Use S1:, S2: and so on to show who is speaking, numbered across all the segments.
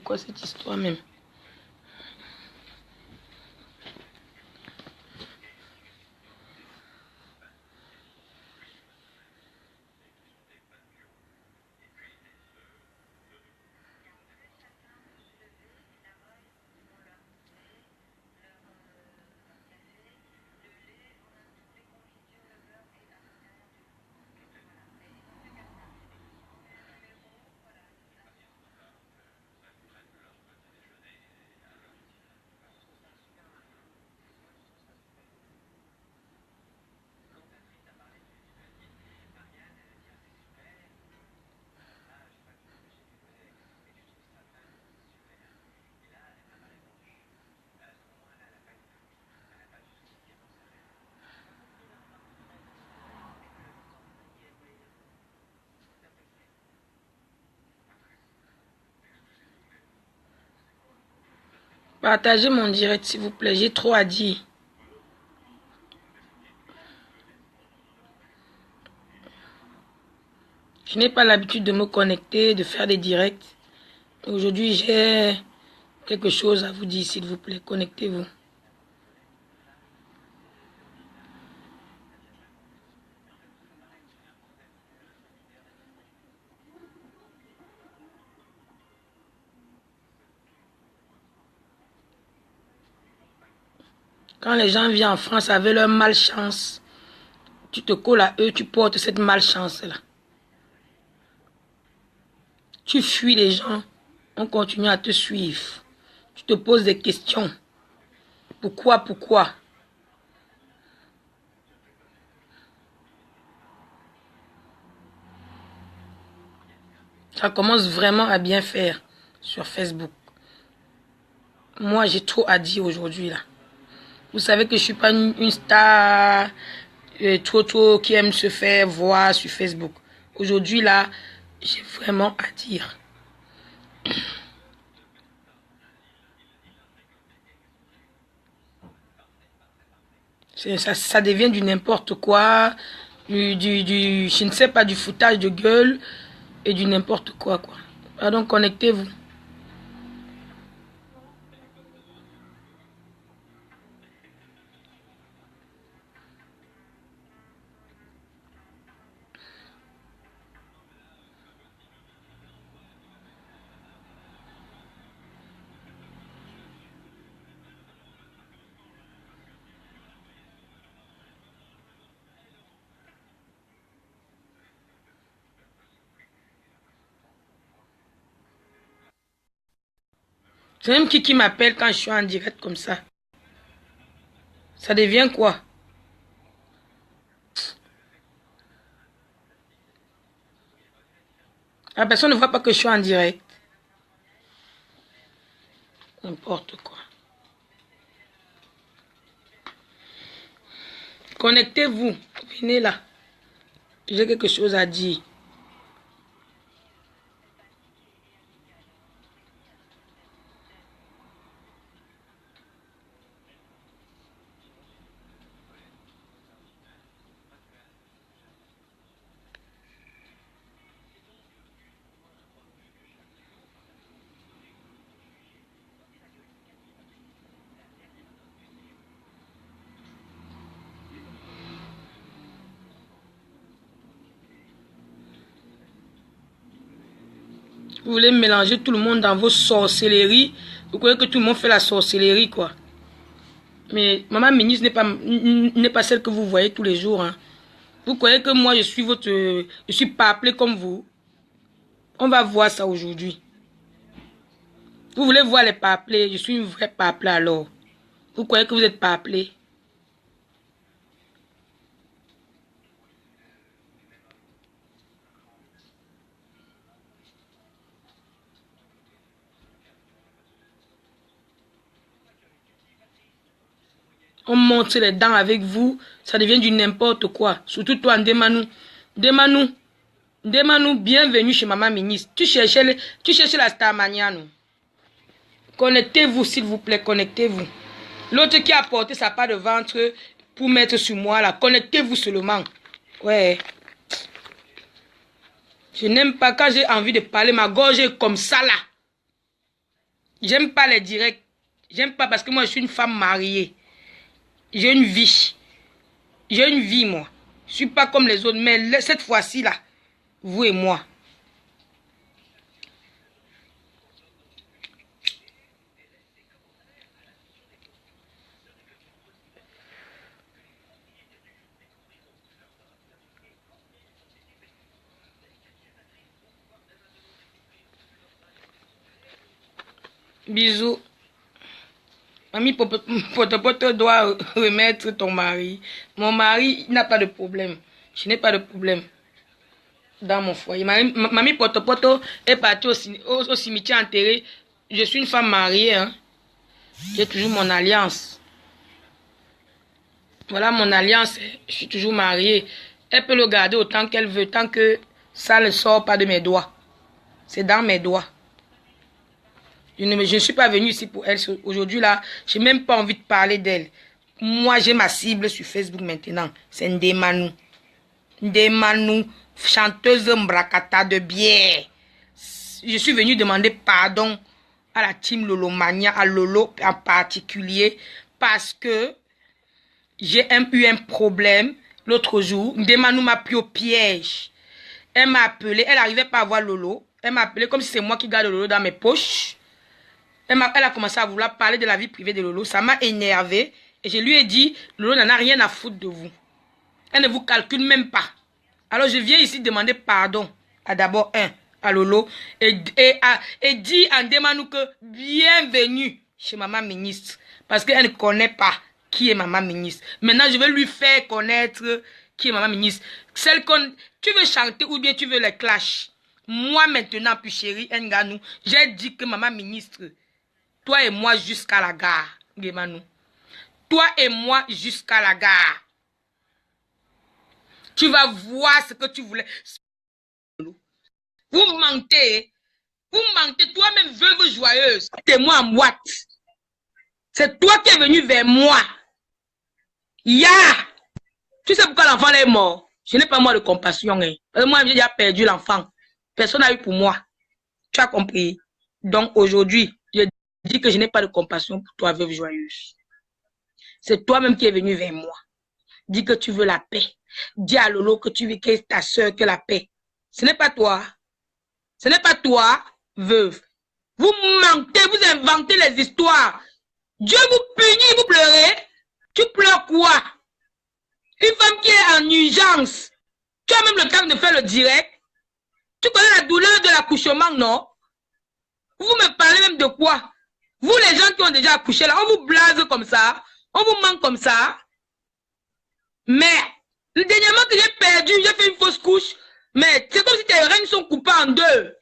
S1: quoi cette histoire même? Partagez mon direct, s'il vous plaît. J'ai trop à dire. Je n'ai pas l'habitude de me connecter, de faire des directs. Aujourd'hui, j'ai quelque chose à vous dire, s'il vous plaît. Connectez-vous. Quand les gens viennent en France avec leur malchance, tu te colles à eux, tu portes cette malchance-là. Tu fuis les gens, on continue à te suivre. Tu te poses des questions. Pourquoi? Ça commence vraiment à bien faire sur Facebook. Moi, j'ai trop à dire aujourd'hui, là. Vous savez que je ne suis pas une star trop qui aime se faire voir sur Facebook. Aujourd'hui, là, j'ai vraiment à dire. Ça devient du n'importe quoi, je ne sais pas, du foutage de gueule et du n'importe quoi. Alors, connectez-vous. C'est même qui m'appelle quand je suis en direct comme ça. Ça devient quoi? La personne ne voit pas que je suis en direct. N'importe quoi. Connectez-vous. Venez là. J'ai quelque chose à dire. Vous voulez mélanger tout le monde dans vos sorcelleries. Vous croyez que tout le monde fait la sorcellerie, quoi. Mais maman ministre n'est pas celle que vous voyez tous les jours. Hein. Vous croyez que moi, je suis pas appelée comme vous. On va voir ça aujourd'hui. Vous voulez voir les pas appelés. Je suis une vraie pas appelée alors. Vous croyez que vous n'êtes pas appelé? On monte les dents avec vous, ça devient du n'importe quoi. Surtout toi, Ndemanou. Ndemanou, bienvenue chez Maman Ministre. Tu cherchais la Starmania, non? Connectez-vous, s'il vous plaît, connectez-vous. L'autre qui a porté sa part de ventre pour mettre sur moi, là, connectez-vous seulement. Ouais. Je n'aime pas quand j'ai envie de parler, ma gorge est comme ça, là. J'aime pas les directs. J'aime pas parce que moi, je suis une femme mariée. J'ai une vie. J'ai une vie, moi. Je suis pas comme les autres. Mais cette fois-ci, là, vous et moi. Bisous. Mamie Potopoto doit remettre ton mari. Mon mari n'a pas de problème. Je n'ai pas de problème dans mon foyer. Mamie Potopoto est partie au cimetière enterré. Je suis une femme mariée. Hein. J'ai toujours mon alliance. Voilà mon alliance. Je suis toujours mariée. Elle peut le garder autant qu'elle veut, tant que ça ne sort pas de mes doigts. C'est dans mes doigts. Je ne suis pas venue ici pour elle. Aujourd'hui, là, je n'ai même pas envie de parler d'elle. Moi, j'ai ma cible sur Facebook maintenant. C'est Ndemanou. Ndemanou, chanteuse mbrakata de bière. Je suis venue demander pardon à la team Lolomania, à Lolo en particulier, parce que j'ai eu un problème l'autre jour. Ndemanou m'a pris au piège. Elle m'a appelé. Elle n'arrivait pas à voir Lolo. Elle m'a appelé comme si c'est moi qui garde Lolo dans mes poches. Elle a commencé à vouloir parler de la vie privée de Lolo. Ça m'a énervé. Et je lui ai dit, Lolo n'en a rien à foutre de vous. Elle ne vous calcule même pas. Alors je viens ici demander pardon à d'abord à Lolo. Et dit à Ndemanou que bienvenue chez Maman Ministre. Parce qu'elle ne connaît pas qui est Maman Ministre. Maintenant, je vais lui faire connaître qui est Maman Ministre. Celle qu'on... Tu veux chanter ou bien tu veux les clash? Moi maintenant, puis chérie Nganou, j'ai dit que Maman Ministre... Toi et moi jusqu'à la gare, Ndemanou. Toi et moi jusqu'à la gare. Tu vas voir ce que tu voulais. Vous mentez. Vous mentez. Toi-même, veuve joyeuse. T'es moi en boîte. C'est toi qui es venu vers moi. Ya! Tu sais pourquoi l'enfant est mort? Je n'ai pas moi de compassion. Hein. Parce que moi, j'ai déjà perdu l'enfant. Personne n'a eu pour moi. Tu as compris? Donc aujourd'hui, je dis que je n'ai pas de compassion pour toi, veuve joyeuse. C'est toi-même qui es venu vers moi. Dis que tu veux la paix. Dis à Lolo que tu veux que ta soeur que la paix. Ce n'est pas toi. Ce n'est pas toi, veuve. Vous mentez, vous inventez les histoires. Dieu vous punit, vous pleurez. Tu pleures quoi? Une femme qui est en urgence. Tu as même le temps de faire le direct. Tu connais la douleur de l'accouchement, non? Vous me parlez même de quoi? Vous, les gens qui ont déjà accouché, là, on vous blase comme ça. On vous manque comme ça. Mais, le dernièrement que j'ai perdu, j'ai fait une fausse couche. Mais c'est comme si tes règnes sont coupés en deux.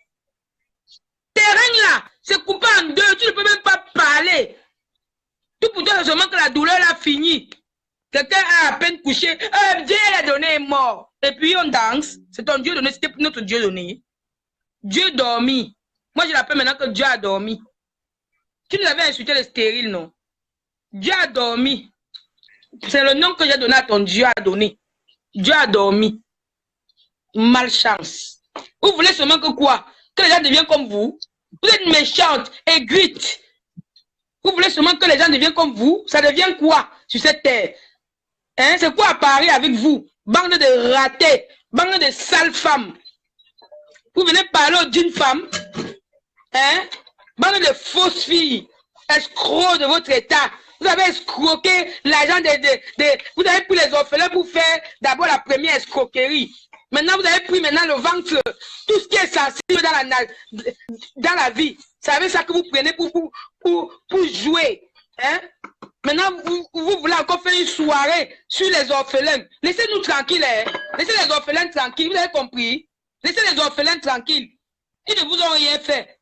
S1: Tes règnes là, c'est coupé en deux. Tu ne peux même pas parler. Tout pour toi, c'est seulement que la douleur a fini. Quelqu'un a à peine couché. Dieu l'a donné est mort. Et puis on danse. C'est ton Dieu donné, c'était notre Dieu donné. Dieu dormi. Moi, je l'appelle maintenant que Dieu a dormi. Tu nous avais insulté le stérile, non? Dieu a dormi. C'est le nom que j'ai donné à ton Dieu a donné. Dieu a dormi. Malchance. Vous voulez seulement que quoi? Que les gens deviennent comme vous? Vous êtes méchante, aigritte. Vous voulez seulement que les gens deviennent comme vous? Ça devient quoi sur cette terre? Hein? C'est quoi à Paris avec vous? Bande de ratés, bande de sales femmes. Vous venez parler d'une femme? Hein? Bande de fausses filles, escrocs de votre état. Vous avez escroqué l'argent vous avez pris les orphelins pour faire d'abord la première escroquerie. Maintenant, vous avez pris le ventre, tout ce qui est sensible dans la vie. C'est avec ça que vous prenez pour jouer. Hein? Maintenant, vous voulez encore faire une soirée sur les orphelins. Laissez-nous tranquilles. Hein? Laissez les orphelins tranquilles. Vous avez compris? Laissez les orphelins tranquilles. Ils ne vous ont rien fait.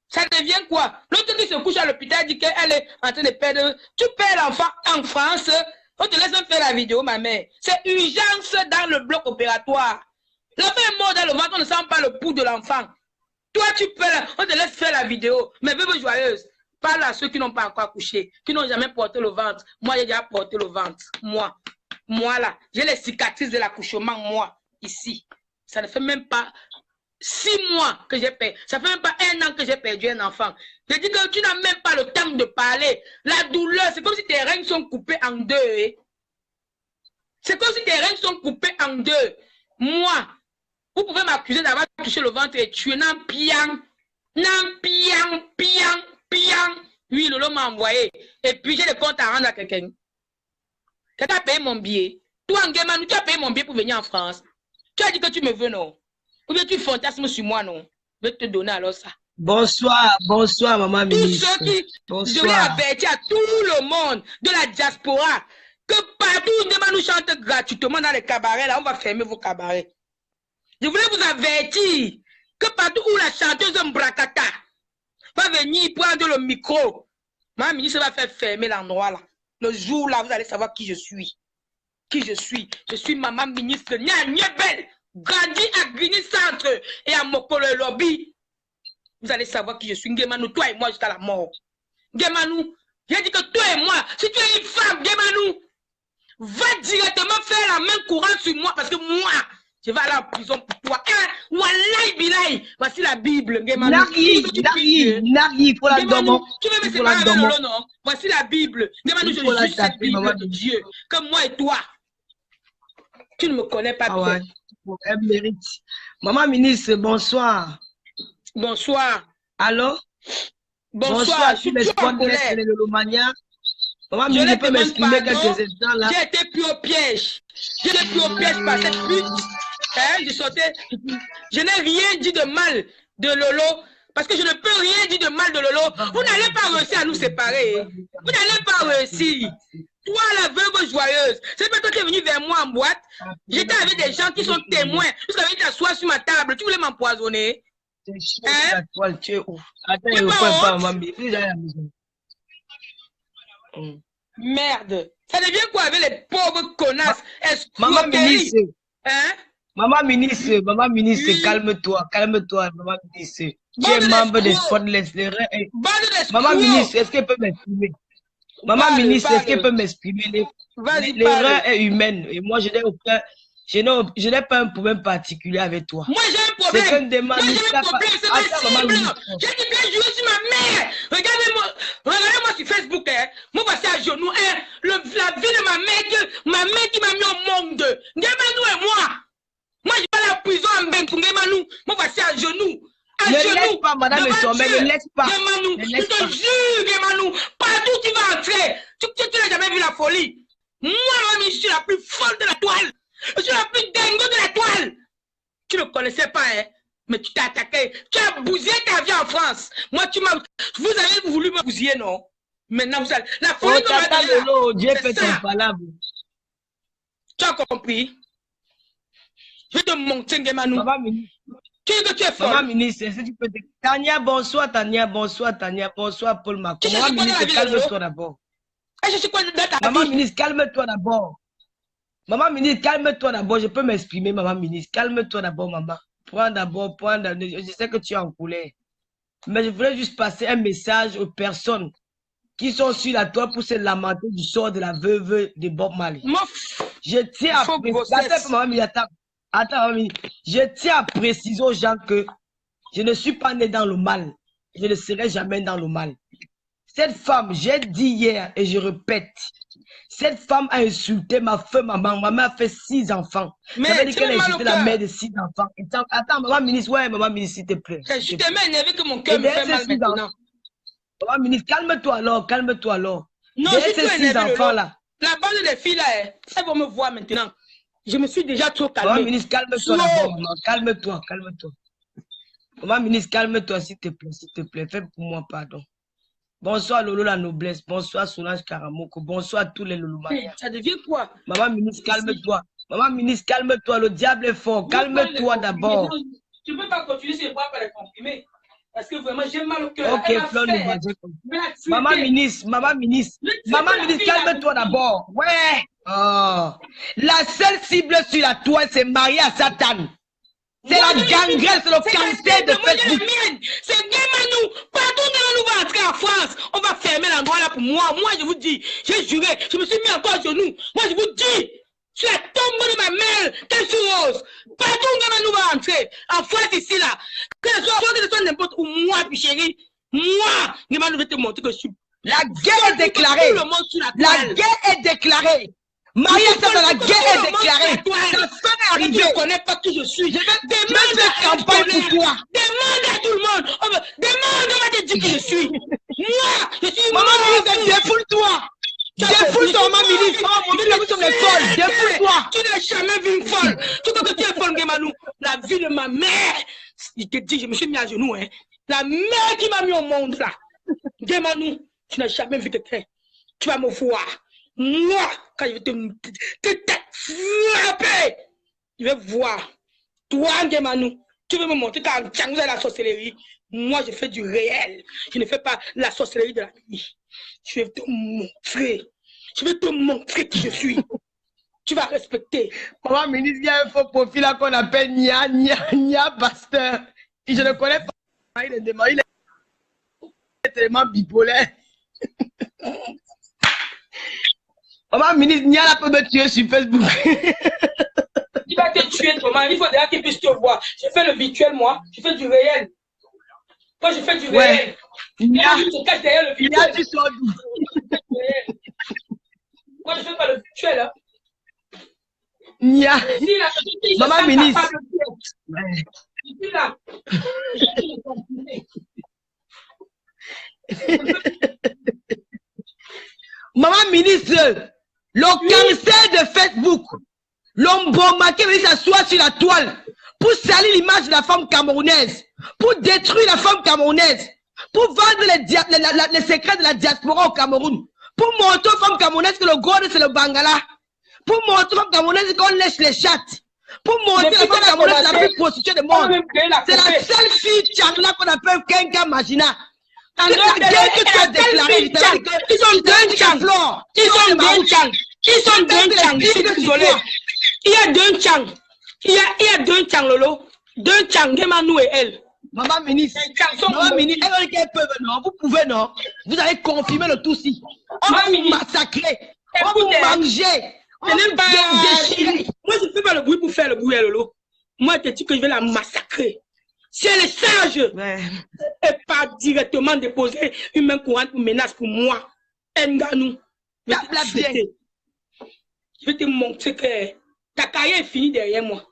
S1: Ça devient quoi? L'autre qui se couche à l'hôpital dit qu'elle est en train de perdre. Tu perds l'enfant en France. On te laisse faire la vidéo, ma mère. C'est urgence dans le bloc opératoire. L'enfant est mort dans le ventre, on ne sent pas le pouls de l'enfant. Toi, tu perds, on te laisse faire la vidéo. Mais bébé joyeuse, parle à ceux qui n'ont pas encore accouché, qui n'ont jamais porté le ventre. Moi, j'ai déjà porté le ventre. Moi là, j'ai les cicatrices de l'accouchement, moi, ici. Ça ne fait même pas 6 mois que j'ai perdu. Ça fait même pas 1 an que j'ai perdu un enfant. Je dis que tu n'as même pas le temps de parler. La douleur, c'est comme si tes règles sont coupées en 2. Hein? C'est comme si tes règles sont coupées en 2. Moi, vous pouvez m'accuser d'avoir touché le ventre et tué. Non, piang. Oui, Lolo m'a envoyé. Et puis, j'ai le compte à rendre à quelqu'un. Quelqu'un a payé mon billet. Toi, Nguemanou, tu as payé mon billet pour venir en France. Tu as dit que tu me veux, non? Ou bien tu fantasmes sur moi, non? Je vais te donner alors ça.
S2: Bonsoir, maman ministre.
S1: Tous ceux qui... Je voulais avertir à tout le monde de la diaspora que partout où Nguemanou chante gratuitement dans les cabarets, là, on va fermer vos cabarets. Je voulais vous avertir que partout où la chanteuse Mbrakata va venir prendre le micro, ma ministre va faire fermer l'endroit là. Le jour là, vous allez savoir qui je suis. Qui je suis. Je suis maman ministre Nya Nyebel, grandi à Grigny Centre et à Mokolo Lobby. Vous allez savoir qui je suis. Nguemanou, toi et moi jusqu'à la mort. Nguemanou, j'ai dit que toi et moi, si tu es une femme, Nguemanou, va directement faire la main courante sur moi parce que moi, je vais aller en prison pour toi. Wallahi bilahi. Voici la Bible.
S2: Nari, pour la demander.
S1: Tu veux me séparer avec Lolo, non? Voici la Bible. Nguemanou, je juge cette Bible de Dieu. Comme moi et toi. Tu ne me connais pas bien.
S2: Ouais. Elle mérite. Maman ministre, bonsoir.
S1: Bonsoir.
S2: Allô?
S1: Bonsoir.
S2: Je suis l'espoir de l'Olomania. Maman ministre, je peux m'exprimer quelques instants là.
S1: J'ai été pris au piège. J'ai été pris au piège par cette pute. Je n'ai rien dit de mal de Lolo. Parce que je ne peux rien dire de mal de Lolo. Vous n'allez pas réussir à nous séparer. Vous n'allez pas réussir. Toi, la veuve joyeuse, c'est pas toi qui es venu vers moi en boîte. J'étais avec des gens qui sont témoins. Jusqu'à venir t'asseoir sur ma table. Tu voulais m'empoisonner.
S2: Hein? Tu es ouf. Attends, je ne pas, maman.
S1: Merde. Ça devient quoi avec les pauvres connasses?
S2: Maman ministre.
S1: Hein?
S2: Maman ministre, oui. Calme-toi, maman ministre. Tu es membre des Spotless. Maman ministre, est-ce qu'elle peut m'exprimer? Maman ministre, est-ce qu'elle peut m'exprimer? L'erreur est humaine et moi je n'ai pas un problème particulier avec toi.
S1: Moi j'ai un problème.
S2: C'est qu'un demande.
S1: Moi j'ai un problème, c'est possible. J'ai dit bien jouer sur ma mère. Regardez-moi sur Facebook. Hein. Moi voici à genoux. Hein. La vie de ma mère qui m'a mis au monde. Nguemanou et moi. Moi je vais à la prison en Benkou. Nguemanou. Moi voici à genoux.
S2: Ne laisse pas, madame le sommet, ne laisse pas.
S1: Nguemanou, je te jure, Nguemanou, partout tu vas entrer. Tu n'as jamais vu la folie. Moi, mamie, je suis la plus folle de la toile. Je suis la plus dingo de la toile. Tu ne connaissais pas, hein? Mais tu t'es attaqué. Tu as bousillé ta vie en France. Moi, vous avez voulu me bousiller, non? Maintenant, vous allez. La folie
S2: de Dieu fait ton palabre.
S1: Tu as compris? Je vais te monter, Nguemanou. Tu es folle.
S2: Maman ministre, est-ce que tu peux te... Tania, bonsoir, Paul Macron. Maman ministre, calme-toi d'abord. Maman ministre, calme-toi d'abord. Maman ministre, calme-toi d'abord. Je peux m'exprimer, maman ministre. Calme-toi d'abord, maman. Prends d'abord. Je sais que tu es en colère. Mais je voulais juste passer un message aux personnes qui sont sur la toile pour se lamenter du sort de la veuve de Bob Marley. Je tiens à préciser. Attends, mamie. Je tiens à préciser aux gens que je ne suis pas né dans le mal. Je ne serai jamais dans le mal. Cette femme, j'ai dit hier et je répète, cette femme a insulté ma femme, maman. Ma mère a fait 6 enfants. Mais ça veut dire qu'elle a insulté la mère de 6 enfants. Attends, maman ministre, maman ministre, s'il te plaît.
S1: Je t'ai même énervé que mon cœur me fait mal maintenant.
S2: Maman ministre, calme-toi alors.
S1: Non, je suis ces 6 enfants là. La bande des filles là, elles vont me voir maintenant. Je me suis déjà trop calmé.
S2: Maman ministre, calme-toi d'abord, maman. Calme-toi. Maman ministre, calme-toi, s'il te plaît. Fais pour moi, pardon. Bonsoir Lolo la noblesse. Bonsoir Solange Karamoko. Bonsoir tous les Lolomaniens.
S1: Ça devient quoi?
S2: Maman ministre, calme-toi. Maman ministre, calme-toi. Le diable est fort. Calme-toi d'abord.
S1: Tu ne peux pas continuer sur les bras par les comprimés. Parce que vraiment, j'ai mal au cœur.
S2: Ok, Fleur, maman ministre, calme-toi d'abord. Ouais. Oh. La seule cible sur la toile, c'est Marie à Satan. C'est la gangrène, c'est le cancer de Facebook.
S1: C'est Nguemanou. Partout où nous va entrer en France, on va fermer l'endroit là pour moi. Moi, je vous dis, j'ai juré, je me suis mis encore à genoux. Moi, je vous dis, Sur la tombe de ma mère, quelle chose. Partout où nous va entrer. En face ici, là. Que ce soit n'importe où, moi, puis chérie. Moi, je vais te montrer que je suis.
S2: La guerre est déclarée. La guerre est déclarée. Maria, la guerre est déclarée. La fin est arrivée.
S1: Tu ne connais pas qui je suis.
S2: Je vais faire campagne pour toi.
S1: Demande à tout le monde. Demande, on va te dire qui je suis. Moi, je suis
S2: maman ministre, défoule-toi. Défoule ton maman ministre. Mon Dieu, nous sommes les folles. Défoule-toi.
S1: Tu n'as jamais vu une folle. Tu crois que tu es folle, Gemanou. La vie de ma mère. Je te dis, je me suis mis à genoux. Hein. La mère qui m'a mis au monde là. Gemanou, tu n'as jamais vu quelqu'un. Tu vas me voir. Moi, quand je vais te frapper, je vais voir. Toi, Gemanou, tu veux me montrer quand tu as la sorcellerie. Moi, je fais du réel. Je ne fais pas la sorcellerie de la nuit. Je vais te montrer. Je vais te montrer qui je suis. Tu vas respecter.
S2: Maman ministre, il y a un faux profil là qu'on appelle Nia Pasteur. Et je ne connais pas. Il est tellement bipolaire. Maman ministre, Nia là peut me tuer sur Facebook.
S1: Il va te tuer, maman. Il faut déjà qu'il puisse te voir. Je fais le virtuel, moi. Je fais du réel. Moi, je fais du réel.
S2: Nia,
S1: je te cache derrière le virtuel.
S2: Nia, tu sors d'où?
S1: Moi, je ne fais pas le virtuel. Hein.
S2: Nia. Maman ministre.
S1: Là.
S2: Maman ministre, le cancer de Facebook, l'homme qui veut s'asseoir sur la toile pour salir l'image de la femme camerounaise, pour détruire la femme camerounaise, pour vendre les secrets de la diaspora au Cameroun, pour montrer aux femmes camerounaises que le gros c'est le Bangala, pour montrer aux femmes camerounaises qu'on lèche les chattes, pour montrer la femme camerounaise la plus prostituée du monde. C'est la seule fille Tchangla qu'on appelle Kenga Magina. La guerre que tu as déclarée,
S1: ils sont deux Tchang. Ils sont deux Tchang. Ils sont deux Tchang. Je suis désolé. Il y a deux Tchang. Il y a deux Tchang, Lolo. Deux Tchang, Gemanou et elle.
S2: Maman ministre, maman ministre, elle peut, non, vous pouvez, non. Vous allez confirmer le tout si. On va vous massacrer. On va vous manger. On va vous déchirer.
S1: Moi, je ne fais pas le bruit pour faire le bruit, Lolo. Moi, je te dis que je vais la massacrer. C'est les sages. Et pas directement déposer une main courante ou menace pour moi. Nganou. Je vais te montrer que ta carrière est finie derrière moi.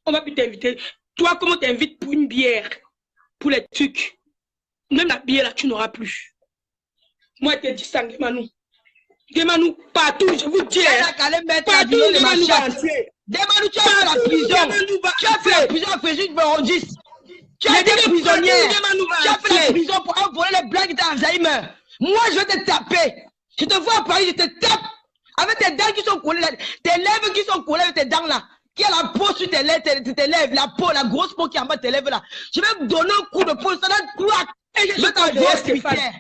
S1: On va plus t'inviter. Toi, comment t'invites pour une bière, pour les trucs? Même la bière là, tu n'auras plus. Moi, je te dis ça, Gemanou. Gemanou, partout, je vous dis.
S2: Partout, Gemanou va entrer. Gemanou, tu as fait la prison. Tu as fait la prison à Fréjus Borondis. Tu as été prisonnière. Tu as fait la prison pour envoyer les blagues d'Alzheimer. Moi, je vais te taper. Je te vois à Paris, je te tape. Avec tes dents qui sont collées, tes lèvres qui sont collées avec tes dents là. Qui a la peau sur tes lèvres, la peau, la grosse peau qui est en bas de tes lèvres là. Je vais me donner un coup de peau, ça va te cloaque. Et je vais t'envoyer au hospitalier.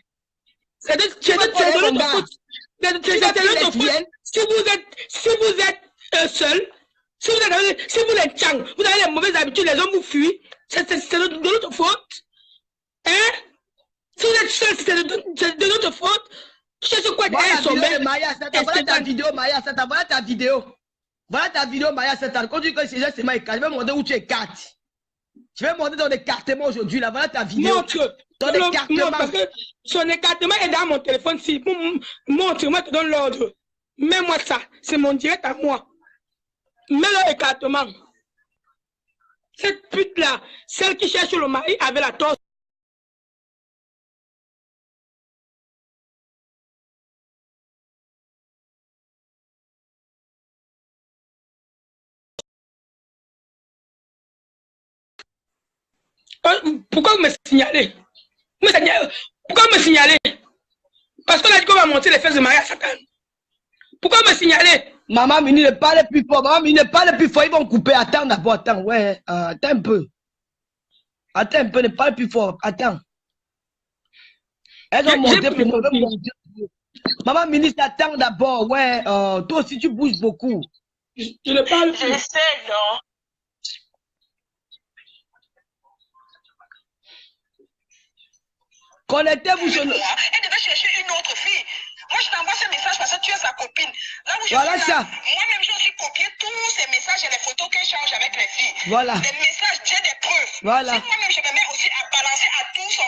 S2: C'est de notre faute. Si vous êtes seul, si vous êtes Tchang, vous avez les mauvaises habitudes, les hommes vous fuient. C'est de notre faute. Hein? Si vous êtes seul, c'est de notre faute. Je sais quoi derrière son mec. Voilà ta vidéo, Maya, voilà ta vidéo. Voilà ta vidéo, Maya, quand tu dis que c'est moi, je vais montrer où tu es carte. Je vais montrer ton écartement aujourd'hui, là. Voilà ta vidéo.
S1: Montre. Ton écartement. Parce que son écartement est dans mon téléphone. Si, montre, moi, je te donne l'ordre. Mets-moi ça. C'est mon direct à moi. Mets-le écartement. Cette pute-là, celle qui cherche le mari avait la torse. Pourquoi vous me signalez? Pourquoi vous me signalez? Parce qu'on a dit qu'on va monter les fesses de Maria Satan. Pourquoi vous me signalez?
S2: Maman Mini ne parle plus fort. Maman Mini ne parle plus fort. Ils vont couper. Attends d'abord. Attends. Ouais. Attends un peu. Attends un peu. Ne parle plus fort. Attends. Elles ont monté pour moi. Maman ministre, attends d'abord. Ouais. Toi aussi, tu bouges beaucoup.
S1: Je ne parle plus.
S3: Je sais, non?
S2: Connectez-vous sur le...
S3: Elle devait chercher une autre fille. Moi, je t'envoie ce message parce que tu es sa copine. Là où je
S2: voilà
S3: suis
S2: ça.
S3: là, moi-même, je suis copié tous ces messages et les photos qu'elle change avec les filles.
S2: Voilà.
S3: Les messages, j'ai des preuves.
S2: Voilà.
S3: Si moi-même, je me mets aussi à balancer à tout son...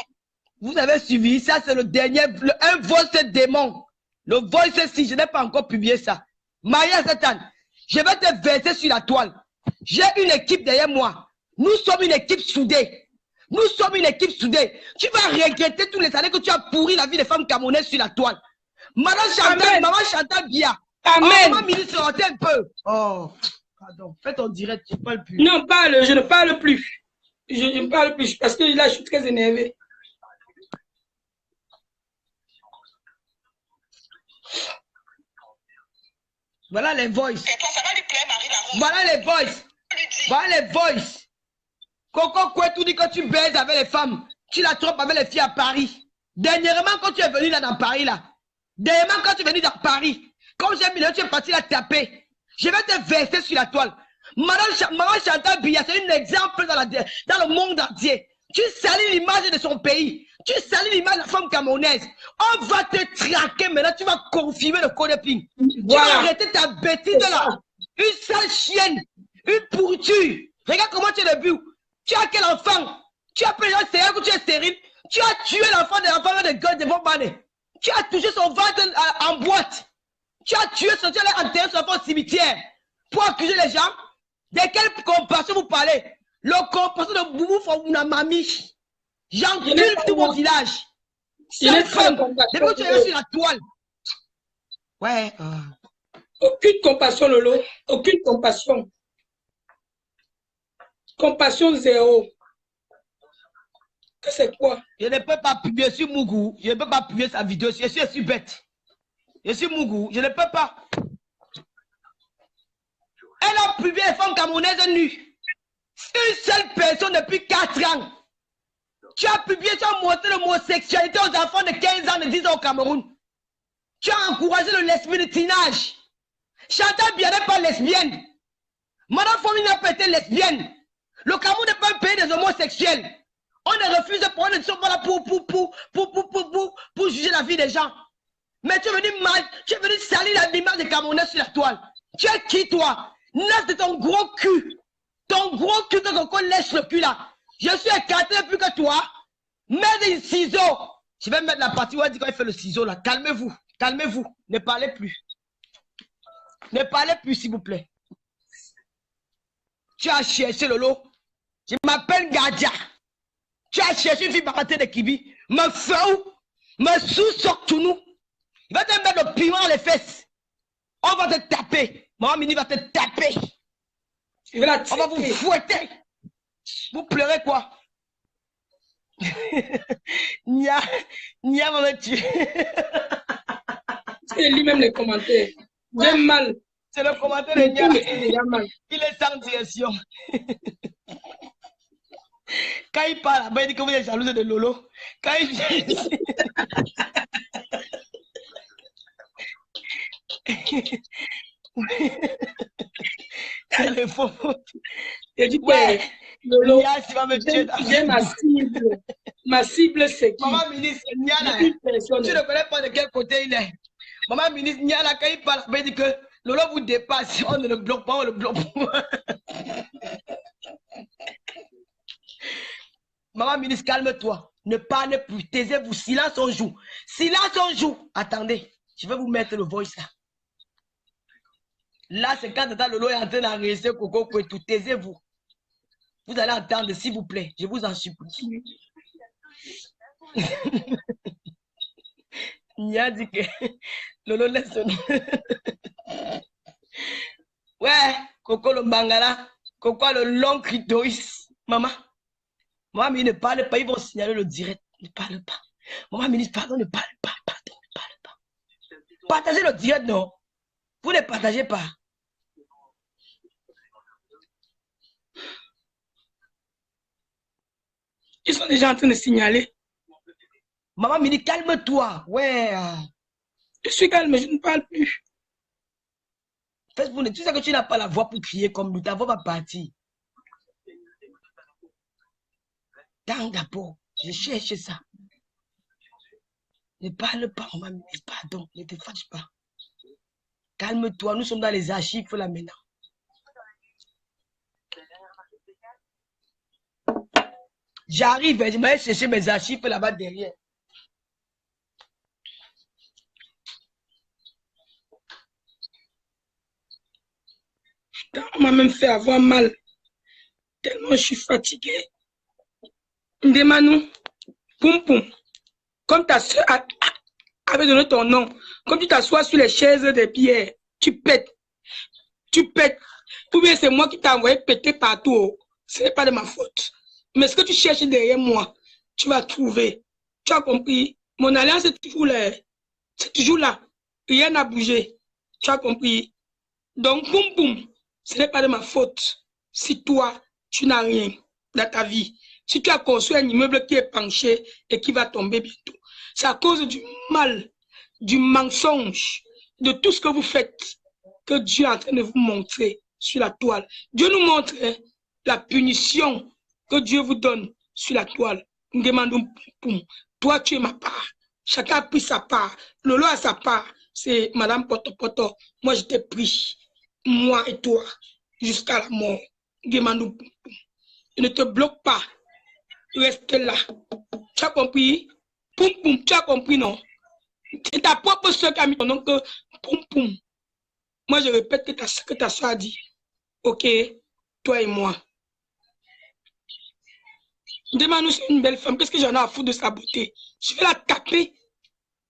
S2: Vous avez suivi, ça c'est le dernier, un voice démon. Le voice si je n'ai pas encore publié ça. Maria Satan, je vais te verser sur la toile. J'ai une équipe derrière moi. Nous sommes une équipe soudée. Nous sommes une équipe soudée. Tu vas regretter tous les années que tu as pourri la vie des femmes camerounaises sur la toile. Madame Chantal, maman Chantal Bia.
S1: Amen.
S2: Oh, maman ministre, sortez un peu. Oh, pardon. Fais ton direct, tu ne parles plus.
S1: Non, parle, je ne parle plus. Je ne parle plus parce que là, je suis très énervé.
S2: Voilà les voices.
S3: Et toi, ça va lui plaire, Marie Larousse.
S2: Voilà les voices. Voilà les voices. Coco Kouetou dit que tu baises avec les femmes. Tu la trompes avec les filles à Paris. Dernièrement, quand tu es venu là dans Paris, là. Dernièrement, quand tu es venu dans Paris. Quand j'ai mis là, tu es parti la taper. Je vais te verser sur la toile. Maman Chantal Biya, c'est un exemple dans le monde entier. Tu salis l'image de son pays. Tu salis l'image de la femme camerounaise. On va te traquer maintenant. Tu vas confirmer le code PIN. Voilà. Tu vas arrêter ta bêtise là. Une sale chienne. Une pourriture. Regarde comment tu es le but. Tu as quel enfant? Tu as pris un sérieux que tu es stérile. Tu as tué l'enfant de God de Bombane. Tu as touché son ventre en boîte. Tu as tué son, tu as enterré son enfant au cimetière. Pour accuser les gens. De quelle compassion vous parlez? Le compassion de Boubou Founamami. J'encule tout mon village. Cette femme, depuis que tu es sur la toile. Ouais.
S1: Aucune compassion, Lolo. Aucune compassion. Compassion zéro. Que c'est quoi?
S2: Je ne peux pas publier sur Mougou. Je ne peux pas publier sa vidéo. Je suis bête. Je suis Mougou. Je ne peux pas. Elle a publié les femmes camerounaises nues. Une seule personne depuis 4 ans. Tu as publié, tu as montré l'homosexualité aux enfants de 15 ans, de 10 ans au Cameroun. Tu as encouragé le lesbianisme. Chantal Biya n'est pas lesbienne. Madame Fomi n'a pas été lesbienne. Le Cameroun n'est pas un pays des homosexuels. On ne refuse pas, on ne sont pas là pour juger la vie des gens. Mais tu es venu salir l'image des Camerounais sur la toile. Tu es qui toi? Nasse de ton gros cul. Ton gros cul de qu'on lèche le cul là. Je suis écarté plus que toi. Mets des ciseaux. Je vais mettre la partie où elle dit quand il fait le ciseau là. Calmez-vous. Calmez-vous. Ne parlez plus. Ne parlez plus s'il vous plaît. Tu as cherché Lolo. Je m'appelle Gadia. Tu as cherché une fille baratée de Kibi. Me fait où? Me sous-sort tout nous. Il va te mettre le piment dans les fesses. On va te taper. Maman Mini va te taper. On va vous fouetter. Vous pleurez quoi? Nia va me tuer.
S1: Il lit même les commentaires. J'aime mal.
S2: C'est le commentaire de Nia. Il est sans direction. Quand il parle, il dit que vous êtes jalouse de Lolo. Quand il c'est le faux.
S1: Je dis
S2: ouais.
S1: Lolo,
S2: Nia, tu vas me tuer.
S1: J'ai ma cible. Ma cible, c'est qui?
S2: Maman ministre, Nia, là, tu ne connais pas de quel côté il est. Maman ministre, Nia, là, quand il parle, il dit que Lolo vous dépasse. On ne le bloque pas, on le bloque pas. Maman ministre, calme-toi. Ne parlez plus. Taisez-vous. Silence on joue. Silence on joue. Attendez. Je vais vous mettre le voice là. Là, c'est quand Tata Lolo est en train d'enregistrer Coco Kouetou. Taisez-vous. Vous allez entendre, s'il vous plaît. Je vous en supplie. Nia dit que Lolo laisse son... Ouais, Coco le mangala. Coco le long clitoris. Maman. Maman, mais ne parle pas, ils vont signaler le direct. Ne parle pas. Maman, ministre, pardon, ne parle pas. Pardon, ne parle pas. Partagez le direct, non. Vous ne partagez pas.
S1: Ils sont déjà en train de signaler.
S2: Maman, ministre, calme-toi. Ouais.
S1: Je suis calme, je ne parle plus.
S2: Tu sais que tu n'as pas la voix pour crier comme nous. Ta voix va partir. D'abord, je cherche ça. Ne parle pas, maman ministre, pardon, ne te fâche pas. Calme-toi, nous sommes dans les archives là maintenant. J'arrive, je vais chercher mes archives là-bas derrière.
S1: On m'a même fait avoir mal. Tellement je suis fatiguée. Ndemanou, poum poum. Comme ta soeur avait donné ton nom, comme tu t'assois sur les chaises des pierres, tu pètes. Tu pètes. Ou bien c'est moi qui t'ai envoyé péter partout. Ce n'est pas de ma faute. Mais ce que tu cherches derrière moi, tu vas trouver. Tu as compris? Mon alliance est toujours là. C'est toujours là. Rien n'a bougé. Tu as compris? Donc, poum poum, ce n'est pas de ma faute. Si toi, tu n'as rien dans ta vie, si tu as construit un immeuble qui est penché et qui va tomber bientôt, c'est à cause du mal, du mensonge, de tout ce que vous faites que Dieu est en train de vous montrer sur la toile. Dieu nous montre la punition que Dieu vous donne sur la toile. Nous demandons, toi tu es ma part. Chacun a pris sa part. Lolo a sa part. C'est Madame Poto Poto. Moi je t'ai pris. Moi et toi. Jusqu'à la mort. Demandons, ne te bloque pas. Reste là. Tu as compris? Poum poum, tu as compris, non? C'est ta propre soeur qui a mis ton nom que poum poum. Moi, je répète que ta soeur a dit. Ok, toi et moi. Demande-nous si c'est une belle femme. Qu'est-ce que j'en ai à foutre de sa beauté? Je vais la taper.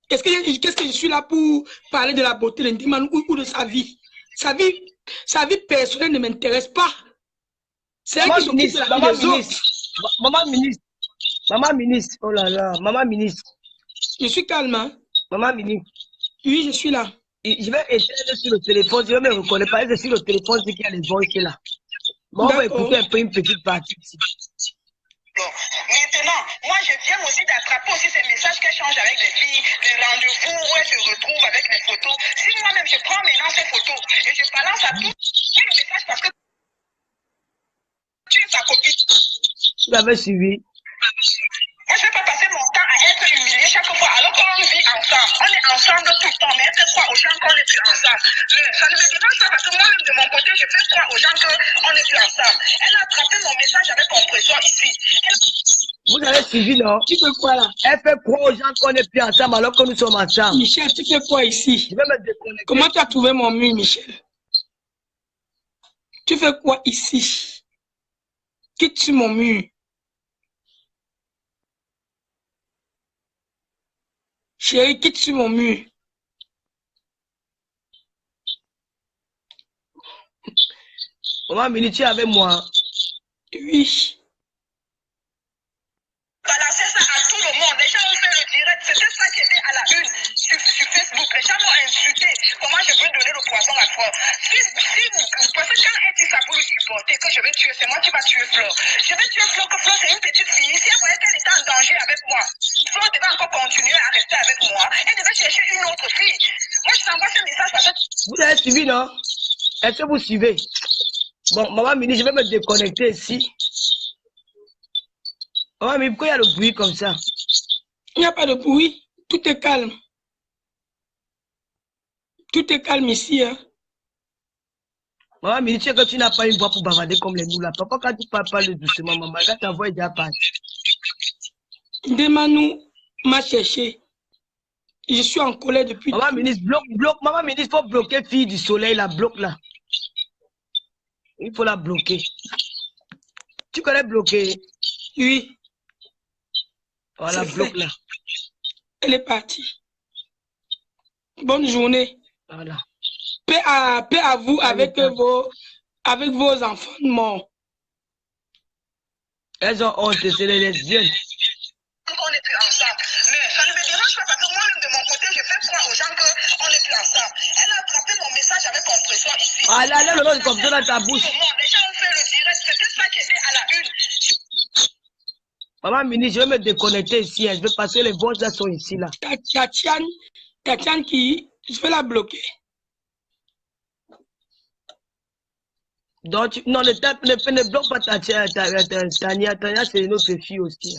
S1: Qu'est-ce que je suis là pour parler de la beauté de Ndemanou ou de sa vie? Sa vie personnelle ne m'intéresse pas. C'est elle qui s'occupe de la vie des autres.
S2: Maman ministre, oh là là, maman ministre.
S1: Je suis calme, hein?
S2: Maman ministre.
S1: Oui, je suis là.
S2: Je vais essayer sur le téléphone, je ne me reconnais pas. Je suis sur le téléphone, c'est qu'il y a les voix qui est là. Bon, on va écouter un peu une petite partie ici.
S3: Maintenant, moi je viens aussi d'attraper aussi ces messages qu'elle change avec les filles, les rendez-vous où elle se retrouve avec les photos. Si moi-même je prends maintenant ces photos et je balance à tout le message parce que tu es sa copine.
S2: Tu l'avais suivi.
S3: Moi, je ne vais pas passer mon temps à être humilié chaque fois alors qu'on vit ensemble. On est ensemble tout le temps, mais elle fait croire aux gens qu'on n'est plus ensemble. Mais ça ne me dérange pas parce que moi-même de mon côté, je fais croire aux gens qu'on n'est plus ensemble. Elle a attrapé mon message avec compression ici.
S2: Vous avez suivi, non?
S1: Tu fais quoi là?
S2: Elle fait croire aux gens qu'on n'est plus ensemble alors que nous sommes ensemble.
S1: Michel, tu fais quoi ici?
S2: Je vais me déconnecter.
S1: Comment tu as trouvé mon mur, Michel? Tu fais quoi ici? Quitte sur mon mur. Chérie, quitte sur mon mur.
S2: Maman Mini, tu es avec moi?
S1: Oui.
S3: Balancer ça à tout le monde. Les gens ont fait le direct. C'était ça qui était à la une sur Facebook. Les gens m'ont insulté. Comment je veux donner le poison à Flo? Parce que quand elle dit ça pour lui supporter, que je vais tuer, c'est moi qui va tuer Flo. Je vais tuer Flo, que Flo c'est une petite fille. Si elle voyait qu'elle était en danger avec moi, Flo devait encore continuer à rester avec moi. Elle devait chercher une autre fille. Moi, je t'envoie ce message parce que...
S2: Vous avez suivi, non? Est-ce que vous suivez? Bon, maman Mini, je vais me déconnecter ici. Maman Mini, pourquoi il y a le bruit comme ça?
S1: Il n'y a pas de bruit. Tout est calme. Tout est calme ici. Hein.
S2: Maman Mini, tu sais que tu n'as pas une voix pour bavarder comme les nous là. Papa, quand tu parles doucement, maman, quand ta voix est déjà partie.
S1: Ndemanou m'a cherché. Je suis en colère depuis...
S2: Maman ministre, bloque. Maman ministre, il faut bloquer fille du soleil, la bloque là. Il faut la bloquer. Tu connais bloquer?
S1: Oui.
S2: Voilà, bloque là.
S1: Elle est partie. Bonne journée.
S2: Voilà.
S1: Paix à vous avec vos enfants morts.
S2: Elles ont honte, c'est les lesbiennes.
S3: On n'est plus ensemble. Mais ça ne me dérange pas parce que moi-même de mon côté, je fais croire aux gens qu'on n'est plus ensemble. Elle a attrapé mon message avec compression ici.
S2: Ah là, le nom de compression dans ta bouche.
S3: Les gens ont fait le direct, c'était ça qui était à la une.
S2: Maman Mini, je vais me déconnecter ici. Je vais passer les voix qui sont ici là.
S1: Tatiane qui, je vais la bloquer.
S2: Donc, non, ne bloque pas Tania. Tania, c'est une autre fille aussi.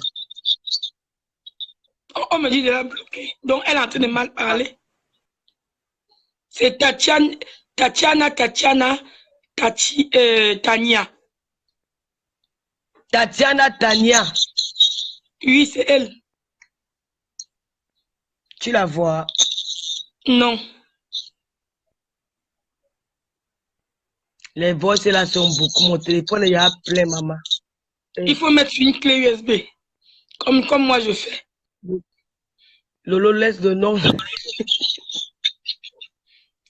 S1: on me dit de la bloquer. Donc, elle est en train de mal parler. C'est Tatiana, Tania.
S2: Tatiana Tania.
S1: Oui, c'est elle.
S2: Tu la vois?
S1: Non.
S2: Les voix là sont beaucoup. Mon téléphone, il y a plein, maman.
S1: Il faut mettre une clé USB. Comme moi, je fais.
S2: Lolo, laisse le nom.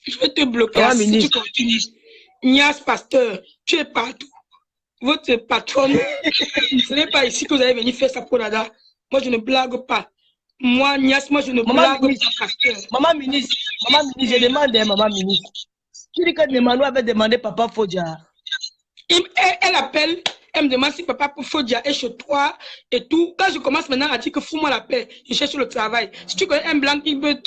S1: Je vais te bloquer si tu continues. Nias Pasteur, tu es partout. Votre patronne, ce n'est pas ici que vous allez venir faire ça pour Nada. Moi, je ne blague pas. Moi, Nias, moi, je ne blague pas, Pasteur.
S2: Maman ministre, je demande, maman ministre. Tu dis que Nemano avait demandé Papa Fodia.
S1: Elle appelle, elle me demande si Papa Fodia est chez toi et tout. Quand je commence maintenant à dire que fous-moi la paix, je cherche le travail. Si tu connais un blanc qui veut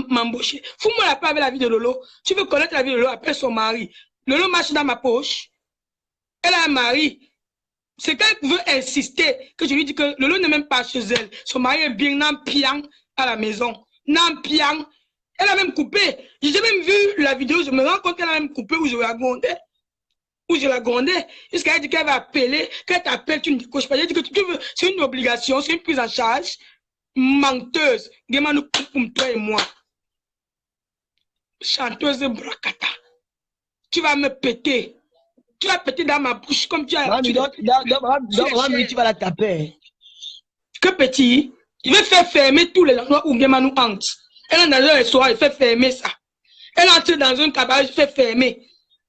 S1: m'embaucher, fous-moi la paix avec la vie de Lolo. Tu veux connaître la vie de Lolo, appelle son mari. Lolo marche dans ma poche. Elle a un mari. C'est qu'elle veut insister que je lui dis que Lolo n'est même pas chez elle. Son mari est bien nampiang à la maison. Nampiang. Elle a même coupé. J'ai même vu la vidéo, je me rends compte qu'elle a même coupé où je la grondais. Jusqu'à elle dit qu'elle va appeler, qu'elle t'appelle, tu ne décoches pas. Elle dit que tu veux, c'est une obligation, c'est une prise en charge. Menteuse. Dis-moi nous pour toi et moi. Chanteuse de bracata. Tu vas me péter. Tu vas péter dans ma bouche comme tu as l'habitude.
S2: Donc, tu vas la taper.
S1: Que petit, il veut faire fermer tous les endroits où Guéma nous entre. Elle est dans un restaurant, il fait fermer ça. Elle entre dans un cabaret, je fais fermer.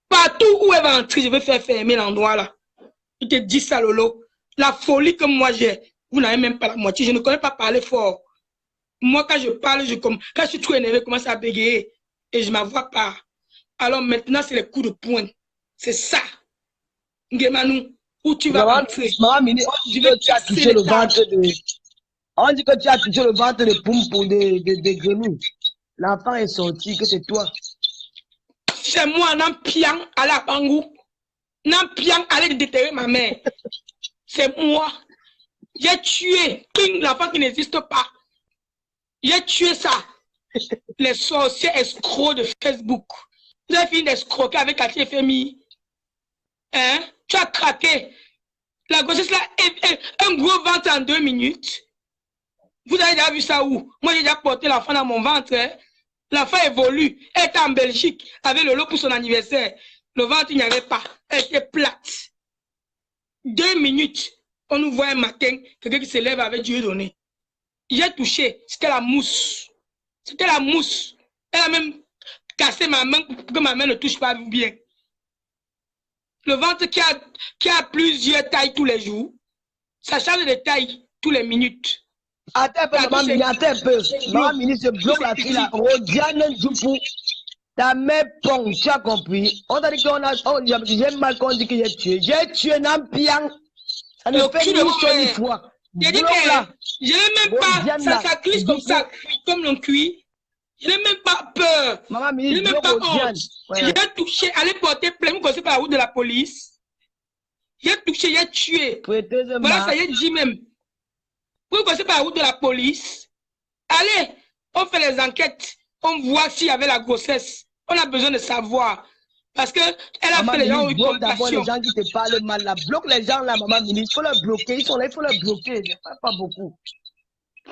S1: Partout où elle va entrer, je vais faire fermer l'endroit là. Il te dit ça, Lolo. La folie que moi j'ai, vous n'avez même pas la moitié. Je ne connais pas parler fort. Moi, quand je parle, quand je suis trop énervé, je commence à bégayer. Et je ne m'avoue pas. Alors maintenant, c'est les coups de poing. C'est ça. Ngemanou, où tu vas entrer.
S2: Maman ministre, on dit que tu as touché le ventre de... On dit que tu as touché le ventre de Pompon de Grenouille. L'enfant est sorti, que c'est toi.
S1: C'est moi, Nampiang, à la Bangou. Nampiang, allait déterrer ma mère. C'est moi. J'ai tué l'enfant qui n'existe pas. J'ai tué ça. Les sorciers escrocs de Facebook. Vous avez fini d'escroquer avec la FMI. Hein? Tu as craqué. La grossesse là est un gros ventre en 2 minutes. Vous avez déjà vu ça où? Moi, j'ai déjà porté l'enfant dans mon ventre. Hein? L'enfant évolue. Elle était en Belgique avec le lot pour son anniversaire. Le ventre, il n'y avait pas. Elle était plate. 2 minutes. On nous voit un matin, quelqu'un qui se lève avec Dieu donné. J'ai touché. C'était la mousse. C'était la mousse. Elle a même cassé ma main pour que ma main ne touche pas bien. Le ventre qui a plusieurs tailles tous les jours. Ça change de taille tous les minutes.
S2: Attends un peu, attends un peu. Maman ministre, bloque la fille là. Rodiane Djoupou. Ta mère pong, tu as compris. On t'a dit qu'on a. J'ai mal qu'on dit que j'ai tué. J'ai tué Nampiang. Ça ne fait ni chaud ni froid.
S1: J'ai dit que je n'ai même pas. Ça glisse comme ça, comme l'on cuit. Je n'ai même pas peur.
S2: Maman
S1: je n'ai même pas honte. J'ai touché, aller porter plainte, vous par la route de la police. J'ai touché, j'ai tué. Voilà, ça y est dit même. Vous passez par la route de la police. Allez, on fait les enquêtes. On voit s'il y avait la grossesse. On a besoin de savoir. Parce que elle a fait les gens
S2: bloque d'abord les gens qui te parlent mal là. Bloque les gens là, maman ministre. Il faut les bloquer. Ils sont là, il faut les bloquer. Je ne parle pas beaucoup.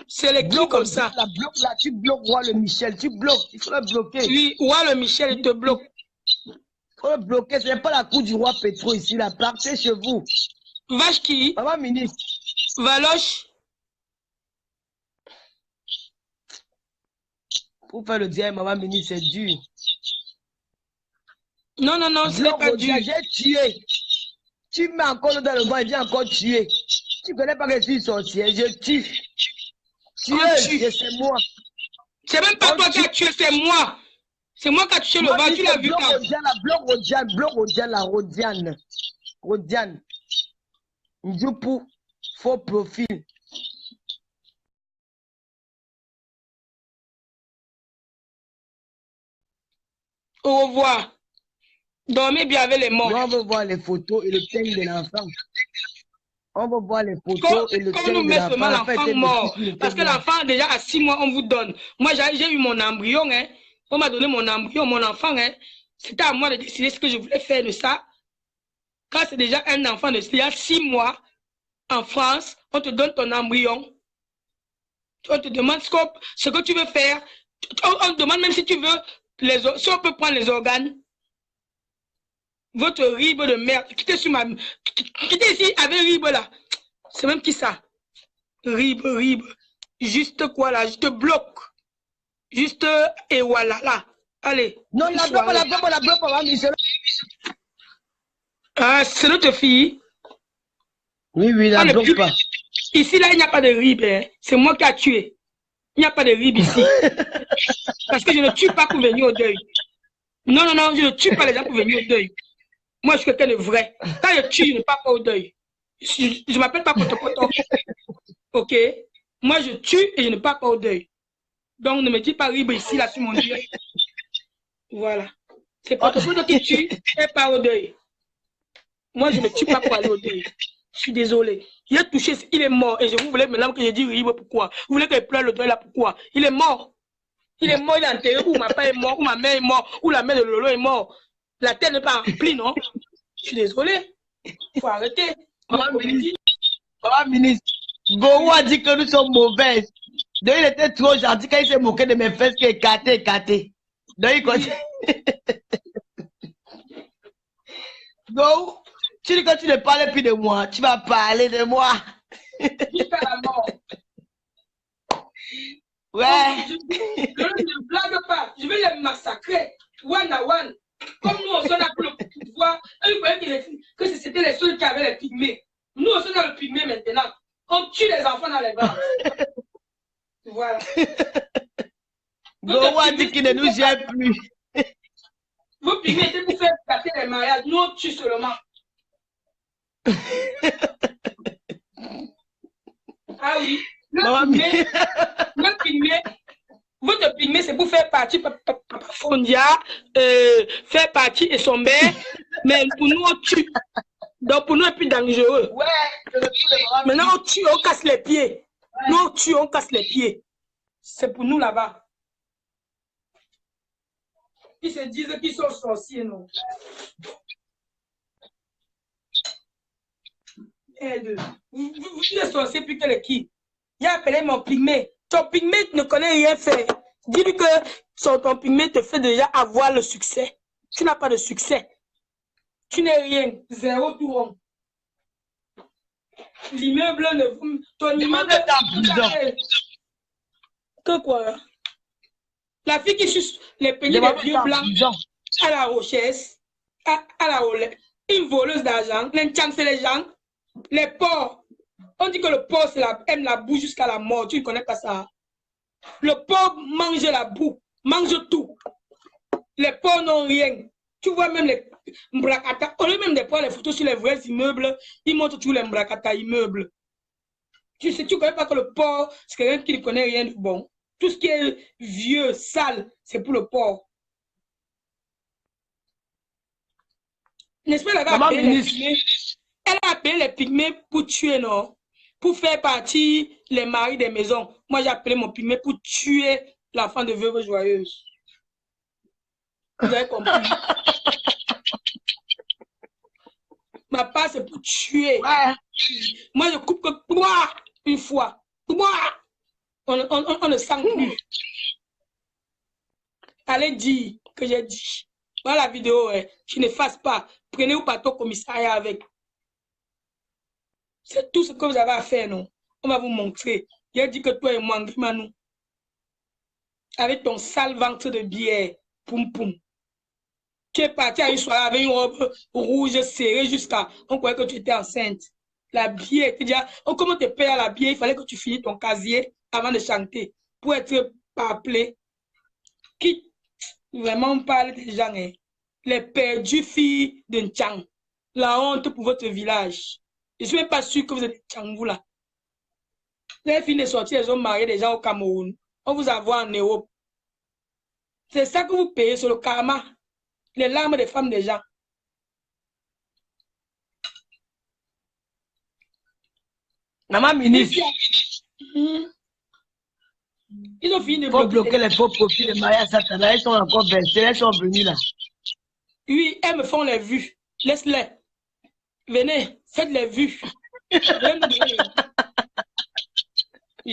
S1: C'est les blocs comme ça.
S2: La bloque là, tu bloques Roi le Michel. Tu bloques. Il faut le bloquer.
S1: Oui, Roi le Michel, il te bloque.
S2: Il faut le bloquer. Ce n'est pas la cour du roi Petro ici. Là. Partez chez vous.
S1: Vache qui?
S2: Maman ministre.
S1: Valoche.
S2: Pour faire le diable, maman ministre, c'est dur.
S1: Non, non, non, ce n'est pas dur.
S2: J'ai tué. Tu mets encore dans le vent et viens encore tuer. Tu ne connais pas que je suis sorcière, je tue. Tuer, c'est moi.
S1: C'est même pas toi qui as tué, c'est moi. C'est moi qui ai tué le vent, tu l'as vu quand?
S2: Bloque Rodiane. Ndjoupou, faux profil.
S1: Au revoir. Dormez bien avec les morts.
S2: On veut voir les photos et le thème de l'enfant. On va voir les photos et le
S3: comme nous met seulement l'enfant mort. Parce que l'enfant, déjà à 6 mois, on vous donne. Moi, j'ai eu mon embryon. Hein. On m'a donné mon embryon, mon enfant. Hein. C'était à moi de décider ce que je voulais faire de ça. Quand c'est déjà un enfant de il y a 6 mois, en France, on te donne ton embryon. On te demande ce que tu veux faire. On te demande même si tu veux, si on peut prendre les organes. Votre ribe de merde. Quittez ici avec ribe là. C'est même qui ça? Ribe. Juste quoi là? Juste bloc. Juste et voilà là. Allez.
S2: Non, la bloque, maman Michel.
S3: Ah, c'est notre fille.
S2: Oui, la bloque pas.
S3: Ici là, il n'y a pas de ribe. Hein. C'est moi qui a tué. Il n'y a pas de ribe ici. Parce que je ne tue pas pour venir au deuil. Non, je ne tue pas les gens pour venir au deuil. Moi, je suis quelqu'un de vrai. Quand je tue, je ne pars pas au deuil. Je ne m'appelle pas Poto. Ok? Moi, je tue et je ne pars pas au deuil. Donc, ne me dis pas ribe ici, là, sur mon Dieu. Voilà. C'est Poto qui tue et pas au deuil. Moi, je ne tue pas pour aller au deuil. Je suis désolé. Il a touché, il est mort. Et vous voulez maintenant que je dise ribe, pourquoi? Vous voulez que je pleure le deuil là, pourquoi? Il est mort. Il est mort, il est enterré, ou ma père est mort, ou ma mère est morte, ou la mère de Lolo est morte. La terre n'est pas remplie, non? Je suis désolé. Il faut arrêter.
S2: Maman ministre, Goro a dit que nous sommes mauvaises. Donc il était trop gentil quand il s'est moqué de mes fesses qui est écarté. Donc il continue. Goro, tu dis que tu ne parles plus de moi. Tu vas parler de moi.
S3: Jusqu'à la mort.
S2: Ouais.
S3: Je ne blague pas. Je vais les massacrer. One à one. Comme nous, on s'en a pour le pouvoir. Eux, ils voyaient que c'était les seuls qui avaient les pygmées. Nous, on s'en a le pygmée maintenant. On tue les enfants dans les bras. Voilà.
S2: Goro a dit qu'il ne nous gère plus.
S3: Vos pygmées étaient pour faire passer les mariages. Nous, on tue seulement. Ah oui. Le pygmée, votre pygmée, c'est pour faire partie Fondia, faire partie et son mère, mais pour nous, on tue. Donc pour nous, c'est plus dangereux.
S2: Ouais.
S3: Maintenant, on tue, on casse les pieds. Nous, on tue, on casse les pieds. C'est pour nous là-bas. Ils se disent qu'ils sont sorciers, non? Vous êtes sorcier plus que les qui? Il a appelé mon pygmée. Ton pygmée ne connaît rien faire. Dis-lui que ton pygmée te fait déjà avoir le succès. Tu n'as pas de succès. Tu n'es rien. Zéro tout rond. L'immeuble ne... Ton immeuble est en prison. Que quoi? La fille qui suce les peignets des vieux blancs à la Rochesse, à la Olé, une voleuse d'argent, l'enchant c'est les gens, les porcs. On dit que le porc aime la boue jusqu'à la mort. Tu ne connais pas ça. Le porc mange la boue, mange tout. Les porcs n'ont rien. Tu vois même les mbrakata. Au lieu même de prendre les photos sur les vrais immeubles, ils montrent tous les mbrakata immeubles. Tu ne connais pas que le porc, c'est quelqu'un qui ne connaît rien de bon. Tout ce qui est vieux, sale, c'est pour le porc. N'est-ce pas, elle a appelé les pygmées pour tuer, non? Pour faire partie les maris des maisons. Moi, j'ai appelé mon pygmée pour tuer l'enfant de veuve joyeuse. Vous avez compris? Ma part, c'est pour tuer. Ouais. Moi, je coupe que une fois. On ne sent plus. Allez dire que j'ai dit. Voilà la vidéo, je n'efface pas. Prenez-vous par ton commissariat avec. C'est tout ce que vous avez à faire, non? On va vous montrer. J'ai dit que toi et moi, nous, avec ton sale ventre de bière, poum poum. Tu es parti à une soirée avec une robe rouge serrée jusqu'à... On croyait que tu étais enceinte. La bière, tu dis, comment te payer la bière? Il fallait que tu finisses ton casier avant de chanter pour être appelé. Qui vraiment parle des gens, hein? Les perdues filles de N'Tchang. La honte pour votre village. Je ne suis même pas sûr que vous êtes N'Tchang, vous là. Les filles de sortie, elles ont marié des gens au Cameroun. On vous envoie en Europe. C'est ça que vous payez sur le karma. Les larmes des femmes des gens.
S2: Maman ministre.
S1: Ils ont fini de
S2: bloquer les faux profils de Maria Satana. Ils sont encore versés. Elles sont venues là.
S1: Oui, elles me font les vues. Laisse-les. Venez, faites les vues. Je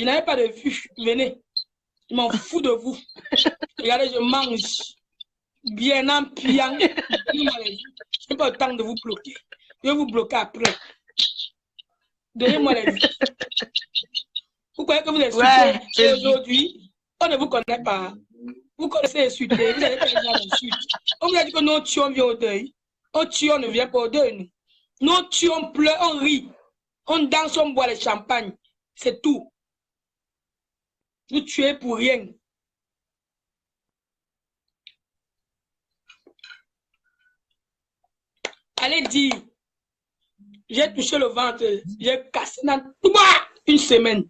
S1: n'avais pas de vues. Venez. Je m'en fous de vous. Regardez, je mange. Bien en piant. Je n'ai pas le temps de vous bloquer. Je vais vous bloquer après. Donnez-moi les vues. Vous croyez que vous êtes insulté aujourd'hui? On ne vous connaît pas. Vous connaissez insulter. Vous avez fait des gens d'insultes. On vous a dit que nous tuons, vient au deuil. On tue, on ne vient pas au deuil. Nous tuons, on pleure, on rit. On danse, on boit le champagne. C'est tout. Vous tuez pour rien. Allez dire, j'ai touché le ventre, j'ai cassé dans une semaine.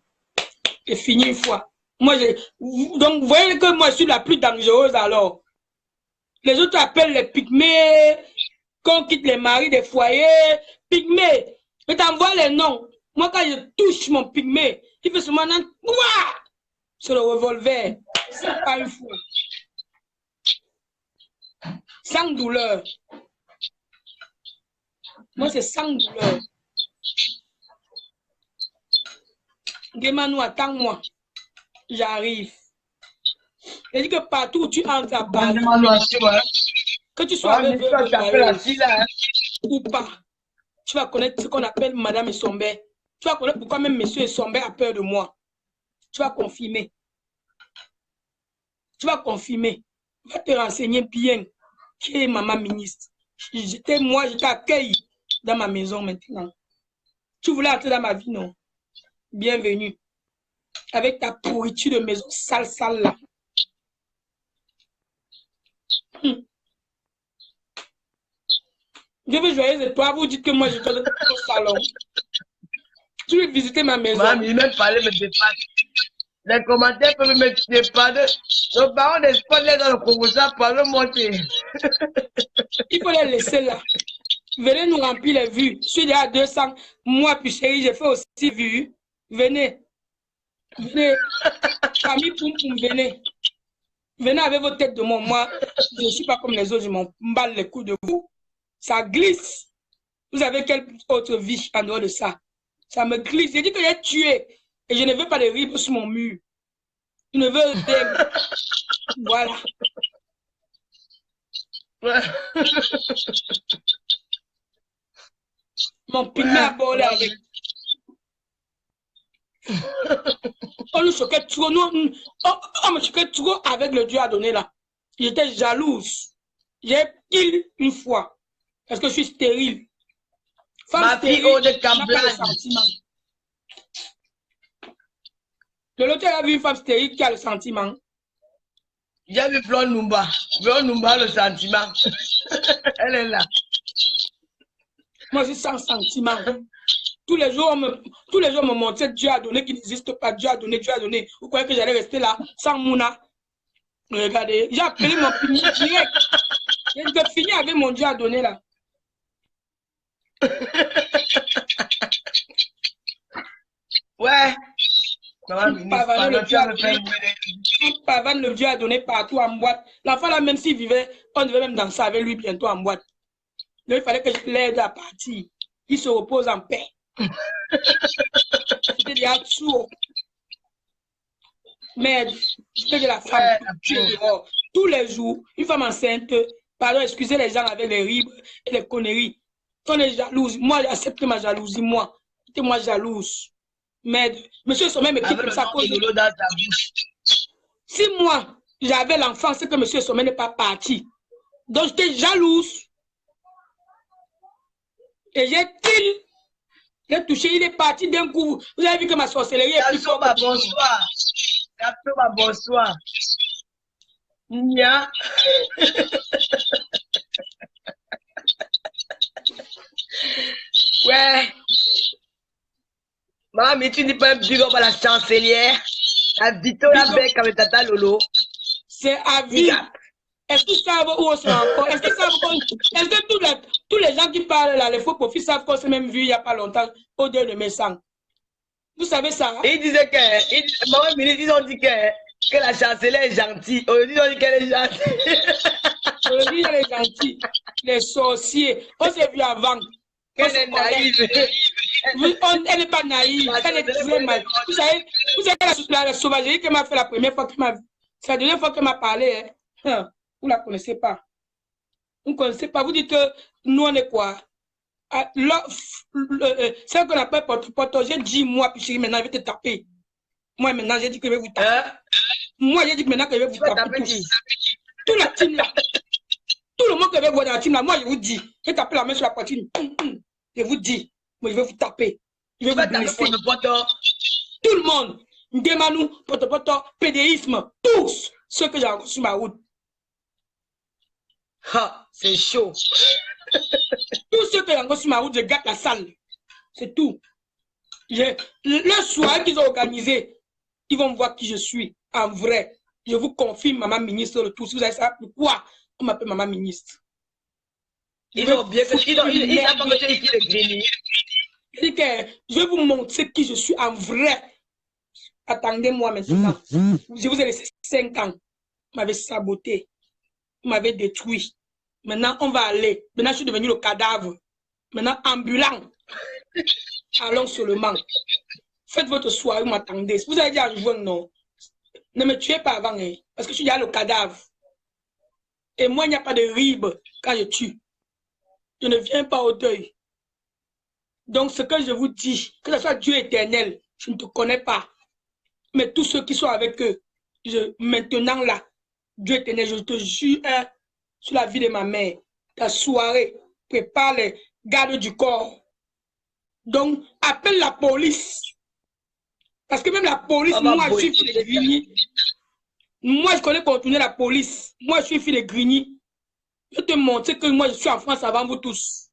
S1: Et fini une fois. Moi, donc, vous voyez que moi, je suis la plus dangereuse alors. Les autres appellent les pygmées, qu'on quitte les maris des foyers, pygmées. Je t'envoie les noms. Moi, quand je touche mon pygmée, il fait seulement sur le revolver. C'est pas une fois. Sans douleur. Moi, c'est sans douleur. Guémanou, attends-moi. J'arrive. Je dis que partout où tu entres à Paris, que tu sois avec ou pas, tu vas connaître ce qu'on appelle Madame Essombe. Tu vas connaître pourquoi même Monsieur Essombe a peur de moi. Tu vas confirmer. Tu vas confirmer. Va te renseigner bien qui est maman ministre. Moi, je t'accueille dans ma maison maintenant. Tu voulais entrer dans ma vie, non? Bienvenue. Avec ta pourriture de maison sale, sale là. Je veux joyeuse et toi, vous dites que moi je fais au salon. Tu veux visiter ma maison?
S2: Maman, il m'a parlé, me dépanne. Les commentaires peuvent me dépanner. Nos parents d'espoir les dans le Congo, ça parle monter.
S1: Il faut les laisser là. Venez nous remplir les vues. Je suis déjà à 200. Moi, puis chérie, j'ai fait aussi vues. Venez. Venez. Famille Poum Poum, venez. Venez avec vos têtes de moi. Moi, je ne suis pas comme les autres, je m'en balle les coups de vous. Ça glisse. Vous avez quelle autre vie en dehors de ça? Ça me glisse. J'ai dit que j'ai tué. Et je ne veux pas de ribes sur mon mur. Je ne veux rien. Voilà. Mon pygmée a volé avec. On nous choquait trop. On me choquait trop avec le Dieu à donner là. J'étais jalouse. J'ai kill une fois. Parce que je suis stérile. Femme
S2: ma
S1: stérile,
S2: fille de Camblane.
S1: De l'autre, elle a vu une femme stérile qui a le sentiment.
S2: J'ai vu Flor Numba. Flor Numba, le sentiment. Elle est là.
S1: Moi, je suis sans sentiment. Tous les jours, on me montrait Dieu a donné qui n'existe pas. Dieu a donné, Dieu a donné. Vous croyez que j'allais rester là sans Mouna? Regardez, j'ai appelé mon pygmée direct. J'ai dit que fini avec mon Dieu a donné là.
S2: Ouais. Pavane,
S1: le Dieu a donné partout en boîte. L'enfant là, même s'il vivait, on devait même danser avec lui bientôt en boîte. Donc, il fallait que je l'aide à partir. Il se repose en paix. C'était déjà sourd. Mais c'était de la femme. Tous les jours, une femme enceinte, pardon, excusez les gens avec les ribes et les conneries. Quand on est jalouse, moi j'accepte ma jalousie, moi. J'étais moi jalouse. Mais monsieur Sommet me quitte comme ça. Si moi, j'avais l'enfant, c'est que monsieur Sommet n'est pas parti. Donc j'étais jalouse. Et j'ai touché, il est parti d'un coup. Vous avez vu que ma sorcellerie est plus forte.
S2: Bonsoir. Bonsoir. Nia. Ouais. Maman, mais tu dis pas un big up à la chancelière. La Vito la bec avec Tata Lolo.
S1: C'est à vie. Est-ce qu'ils savent où on se rencontre? Est-ce que tous les gens qui parlent là, les faux profils savent qu'on s'est même vu il n'y a pas longtemps au 2 de mai 100?
S4: Vous savez ça?
S2: Il disait que, maman ministre, ils ont dit que la chancelière est gentille. Aujourd'hui, ils ont dit qu'elle est gentille.
S4: Aujourd'hui, elle est gentille. Les sorciers. On s'est vu avant.
S2: Elle est naïve.
S4: Elle n'est pas naïve. Elle est très mal. Vous savez la sauvagerie qu'elle m'a fait la première fois qu'elle m'a vu. C'est la deuxième fois qu'elle m'a parlé. Hein. Vous ne la connaissez pas. Vous ne connaissez pas. Vous dites que nous, on est quoi? C'est ce qu'on appelle porte-porte. J'ai dit, moi, puis chérie, maintenant, je vais te taper. Moi, maintenant, j'ai dit que je vais vous taper. Moi, j'ai dit que maintenant, que je vais vous taper. Tout la team là. Tout le monde qui veut voir dans la team là, moi, je vous dis. J'ai tapé la main sur la poitrine. Je vous dis. Moi, je vais vous taper. Je vais vous blesser. Tout le monde. Ndemanou, porte-porte, pédéisme. Tous ceux que j'ai rencontrés sur ma route.
S2: Ah, c'est chaud.
S4: Tous ceux que j'ai rencontrés sur ma route, je gâte la salle. C'est tout. Le soir qu'ils ont organisé, ils vont voir qui je suis en vrai. Je vous confirme, maman ministre, le tout. Si vous avez ça, pourquoi on m'appelle maman ministre?
S2: Ils ont bien fait. Ils ont pas fait ici le grenier.
S4: Je vais vous montrer qui je suis en vrai. Attendez-moi maintenant. Je vous ai laissé 5 ans. Vous m'avez saboté. Vous m'avez détruit. Maintenant, on va aller. Maintenant, je suis devenu le cadavre. Maintenant, ambulant. Allons seulement. Faites votre soirée, vous m'attendez. Vous avez dit à rejoindre, non? Ne me tuez pas avant, hein, parce que je suis là le cadavre. Et moi, il n'y a pas de ribe quand je tue. Je ne viens pas au deuil. Donc, ce que je vous dis, que ce soit Dieu éternel, je ne te connais pas. Mais tous ceux qui sont avec eux, maintenant là, Dieu éternel, je te jure sur la vie de ma mère, ta soirée, prépare les gardes du corps. Donc, appelle la police. Parce que même la police, moi, je suis fille de Grigny. Moi, je connais contourner la police. Moi, je suis fille de Grigny. Je vais te montrer que moi, je suis en France avant vous tous.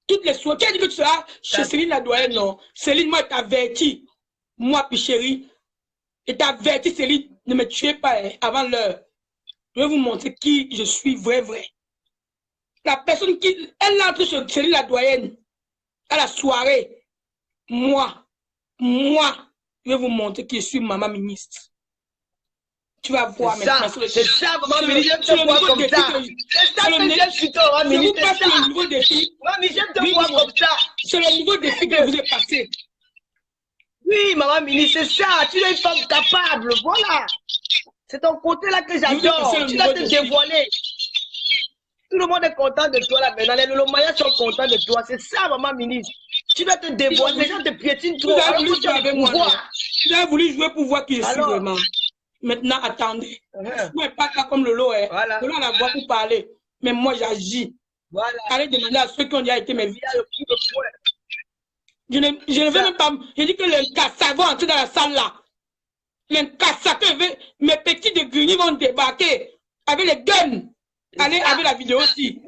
S4: Toutes les soirées. Qui a dit que tu seras chez Céline la doyenne, non? Céline, moi, t'avertis. Moi, puis chérie, et t'avertis, Céline, ne me tuez pas avant l'heure. Je vais vous montrer qui je suis vrai. La personne qui, elle entre chez Céline la doyenne, à la soirée, moi, je vais vous montrer qui je suis, maman ministre. Tu vas voir maintenant.
S2: C'est ça, maman ministre, je te vois comme ça. C'est ça que j'aime sur toi, maman ministre.
S4: Je vous passe le nouveau défi.
S2: Maman, j'aime te voir comme ça.
S4: C'est le nouveau défi que vous avez passé.
S2: Oui, maman ministre, c'est ça. Tu es une femme capable, voilà. C'est ton côté là que j'adore. Tu dois te dévoiler. Tout le monde est content de toi là maintenant. Les Lolomayas sont contents de toi. C'est ça, maman ministre. Tu dois te dévoiler. Les gens te piétinent trop.
S4: Vous avez voulu jouer avec moi. Vous avez voulu jouer pour voir qui je suis vraiment. Maintenant, attendez. Vous n'êtes pas là comme Lolo. Voilà. Lolo, on a voix pour parler. Mais moi, j'agis. Voilà. Allez demander à ceux qui ont déjà été mes vies. Je ne veux même pas. Je dis que les cassats vont entrer dans la salle là. Les cassats, mes petits de Grigny vont débarquer avec les guns. Allez avec la vidéo aussi.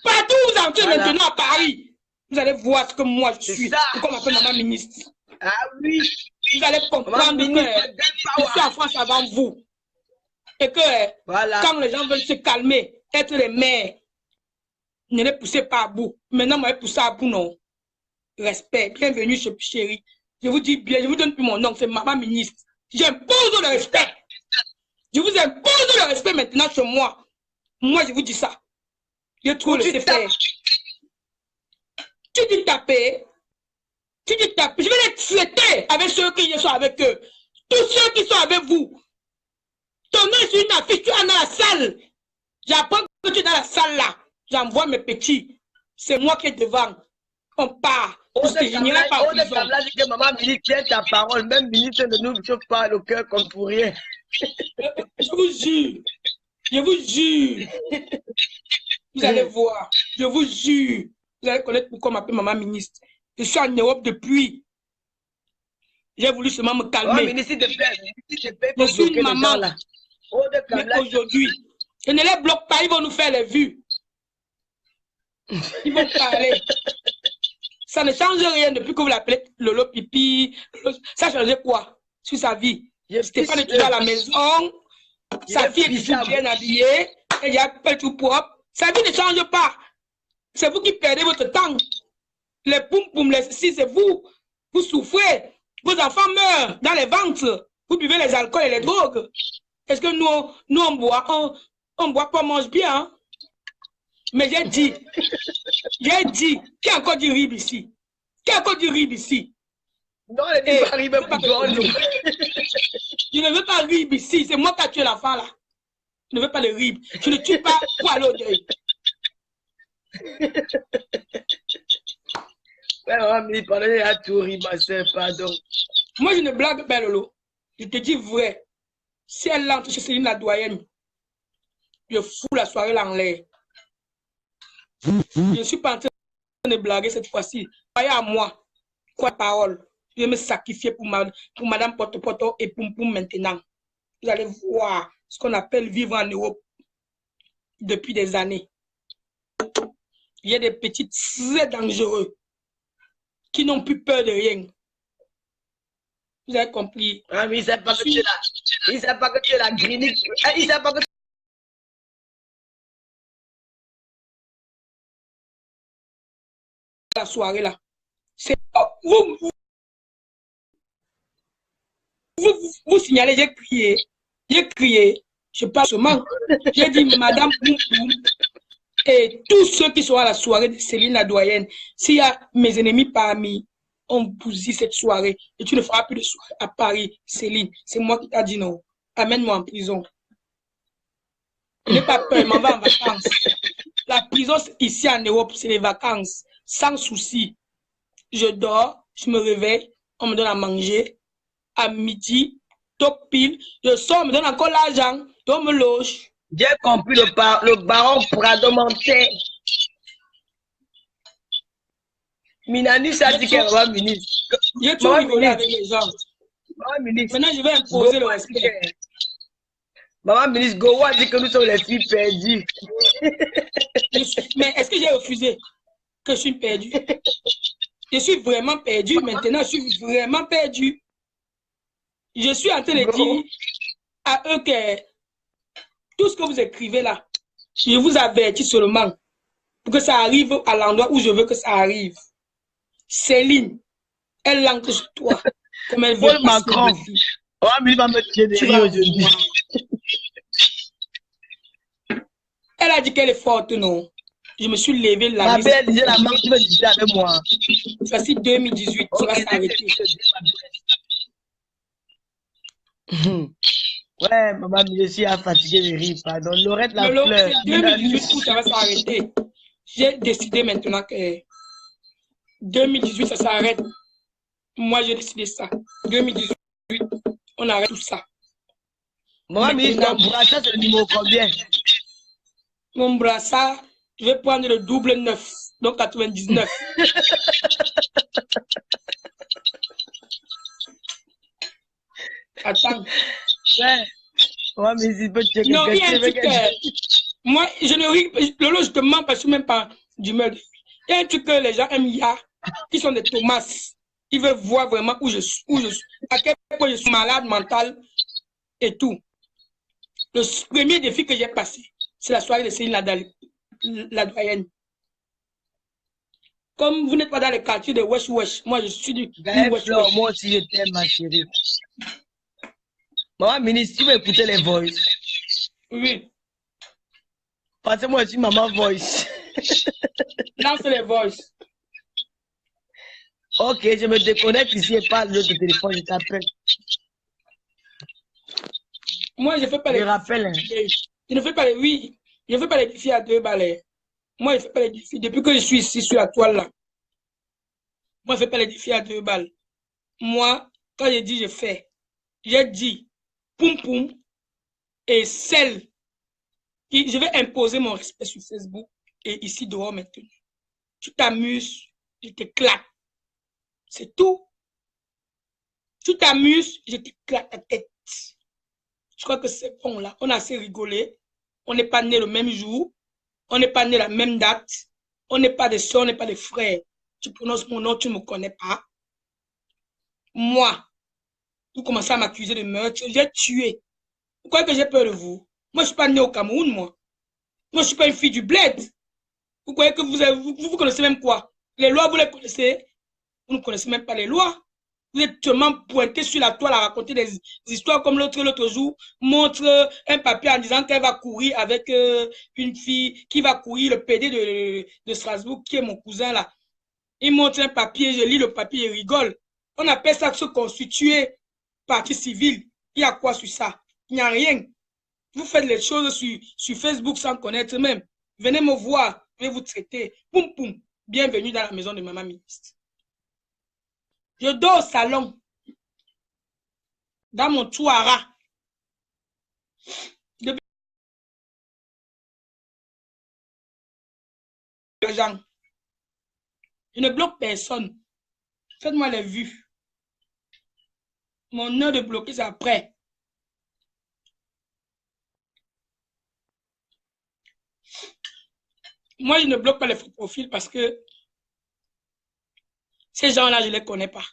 S4: Partout où vous entrez maintenant à Paris, vous allez voir ce que moi je suis. Pourquoi on m'appelle maman ministre.
S2: Ah oui.
S4: Vous allez comprendre que je suis en France avant vous. Et que quand les gens veulent se calmer, être les mères, ne les poussez pas à bout. Maintenant, moi, je pousse à bout, non. Respect. Bienvenue chez Chérie. Je vous dis bien, je vous donne plus mon nom, c'est maman ministre. J'impose le respect. Je vous impose le respect maintenant chez moi. Moi, je vous dis ça. J'ai trop laissé faire. Tu dis taper. Tu dis taper. Je vais les traiter avec ceux qui sont avec eux. Tous ceux qui sont avec vous. Ton nom est sur une affiche, tu es dans la salle. J'apprends que tu es dans la salle là. J'envoie mes petits. C'est moi qui est devant. On part. Je n'irai pas en prison.
S2: Que maman ministre, tiens ta parole. Même ministre ne nous chauffe pas le cœur comme pour rien.
S4: Je vous jure. Je vous jure. Vous allez voir. Je vous jure. Vous allez connaître pourquoi on m'appelle maman ministre. Je suis en Europe depuis. J'ai voulu seulement me calmer.
S2: Oh, ministre de paix.
S4: Je suis une maman. Mais aujourd'hui, je ne les bloque pas. Ils vont nous faire les vues. Ils vont parler. Ça ne change rien depuis que vous l'appelez Lolo Pipi. Ça change quoi sur sa vie? Stéphane est toujours à la maison. Sa fille est toujours bien habillée. Elle a pas tout propre. Sa vie ne change pas. C'est vous qui perdez votre temps. Les poum poum, les si c'est vous. Vous souffrez. Vos enfants meurent dans les ventres. Vous buvez les alcools et les drogues. Est-ce que nous on boit, on boit pas, on mange bien. Hein? Mais j'ai dit, qui a encore du rib ici? Qui a encore du rib ici?
S2: Non, elle dit pas rib,
S4: je ne veux pas rib ici. C'est moi qui ai tué l'enfant là. Je ne veux pas le rib. Je ne tue pas pour aller au deuil.
S2: Ouais, pardon, à tout rib, ma soeur, pardon.
S4: Moi, je ne blague pas, Lolo. Je te dis vrai. Si elle entre chez Céline la doyenne, je fous la soirée là en l'air. Je ne suis pas en train de blaguer cette fois-ci. Croyez à moi. Quoi parole. Je vais me sacrifier pour Madame Poto Poto et Poum Poum maintenant. Vous allez voir ce qu'on appelle vivre en Europe depuis des années. Il y a des petits très dangereux qui n'ont plus peur de rien. Vous avez compris?
S2: Ah, mais il ne sait pas que tu es là. Il ne sait pas que tu es la grinique. Il ne sait pas que
S4: la soirée là. C'est vous signalez, j'ai crié, je parle seulement. J'ai dit Madame Poum Poum et tous ceux qui sont à la soirée de Céline la doyenne, s'il y a mes ennemis parmi, on bousille cette soirée et tu ne feras plus de soirée à Paris, Céline. C'est moi qui t'ai dit non. Amène-moi en prison. N'aie pas peur, m'en va en vacances. La prison ici en Europe, c'est les vacances, sans souci. Je dors, je me réveille, on me donne à manger. À midi, top pile, je sors, on me donne encore l'argent, on me loge.
S2: j'ai compris le baron Prado mentait. Minani, ça dit qu'elle va ministre.
S4: J'ai toujours rigolé avec les gens. Maintenant, je vais imposer le respect.
S2: Maman ministre, Gowa dit que nous sommes les filles perdues.
S4: Mais est-ce que j'ai refusé que je suis perdue? Je suis vraiment perdue. Maintenant, je suis vraiment perdue. Je suis en train de dire à eux que tout ce que vous écrivez là, je vous avertis seulement pour que ça arrive à l'endroit où je veux que ça arrive. Céline, elle entre chez toi comme elle veut.
S2: Paul Macron. Oh, mais il va me tirer de rire aujourd'hui.
S4: Elle a dit qu'elle est forte, non? Je me suis levée la
S2: Ma
S4: nuit.
S2: belle, disait la marque, tu veux discuter avec moi.
S4: Voici 2018, ça va s'arrêter.
S2: Ouais, maman, je suis fatiguée de rire, pardon. Laurette la fleur.
S4: C'est 2018 où ça va s'arrêter. J'ai décidé maintenant que 2018, ça s'arrête. Moi, j'ai décidé ça. 2018, on arrête tout ça.
S2: Maman, ton brassard, c'est le numéro combien?
S4: Mon brassard, je vais prendre le double 9, donc 99. Attends.
S2: Ouais. Ouais, mais il peut checker.
S4: Non, il y a un truc. Moi, je ne ris. Lolo, je te mens parce que même pas d'humeur. Il y a un truc que les gens aiment, qui sont des Thomas. Ils veulent voir vraiment où je suis, à quel point je suis malade mental et tout. Le premier défi que j'ai passé, c'est la soirée de Céline la doyenne. Comme vous n'êtes pas dans les quartiers de Wesh Wesh, moi je suis du Wesh Wesh.
S2: Moi aussi je t'aime, ma chérie. Maman ministre, tu veux écouter les voices?
S4: Oui.
S2: Parce que moi je suis maman voice.
S4: Lance les voices.
S2: Ok, je me déconnecte ici et parle de l'autre téléphone, je t'appelle.
S4: Moi je fais pas les.
S2: Je rappelle.
S4: Je ne fais pas les. Oui, je ne fais pas les défis à 2 balais. Moi, je ne fais pas les défis. Depuis que je suis ici sur la toile là, moi, je ne fais pas les défis à 2 balles. Moi, quand je dis je fais, j'ai dit poum poum et celle qui. Je vais imposer mon respect sur Facebook et ici dehors maintenant. Tu t'amuses, je t'éclate. C'est tout. Tu t'amuses, je t'éclate ta tête. Je crois que c'est bon là. On a assez rigolé. On n'est pas né le même jour. On n'est pas né la même date. On n'est pas des soeurs, on n'est pas des frères. Tu prononces mon nom, tu ne me connais pas. Moi, vous commencez à m'accuser de meurtre. J'ai tué. Vous croyez que j'ai peur de vous? Moi, je ne suis pas né au Cameroun, moi. Moi, je ne suis pas une fille du bled. Vous croyez que vous connaissez même quoi? Les lois, vous les connaissez? Vous ne connaissez même pas les lois. Vous êtes seulement pointé sur la toile à raconter des histoires comme l'autre jour montre un papier en disant qu'elle va courir avec une fille qui va courir le PD de Strasbourg, qui est mon cousin là. Il montre un papier, je lis le papier et rigole. On appelle ça se constituer partie civile. Il y a quoi sur ça? Il n'y a rien. Vous faites les choses sur Facebook sans connaître même. Venez me voir, je vais vous traiter. Poum poum. Bienvenue dans la maison de maman ministre. Je dors au salon, dans mon touara. Depuis l'argent. Je ne bloque personne. Faites-moi les vues. Mon heure de bloquer, c'est après. Moi, je ne bloque pas les faux profils parce que ces gens-là, je ne les connais pas.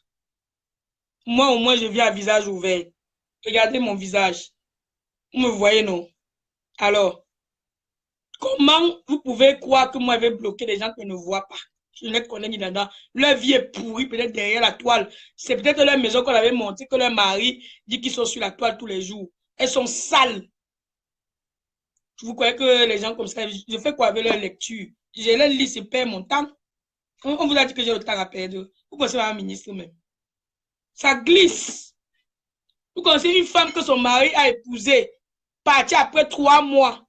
S4: Moi, au moins, je vis à visage ouvert. Regardez mon visage. Vous me voyez, non? Alors, comment vous pouvez croire que moi, je vais bloquer des gens que je ne vois pas? Je ne les connais ni là-dedans. Leur vie est pourrie, peut-être derrière la toile. C'est peut-être leur maison qu'on avait montée, que leur mari dit qu'ils sont sur la toile tous les jours. Elles sont sales. Vous croyez que les gens comme ça, je fais quoi avec leur lecture? Je les lis, je perds mon temps. On vous a dit que j'ai le temps à perdre. Vous pensez à un ministre même. Ça glisse. Vous connaissez une femme que son mari a épousée, partie après 3 mois.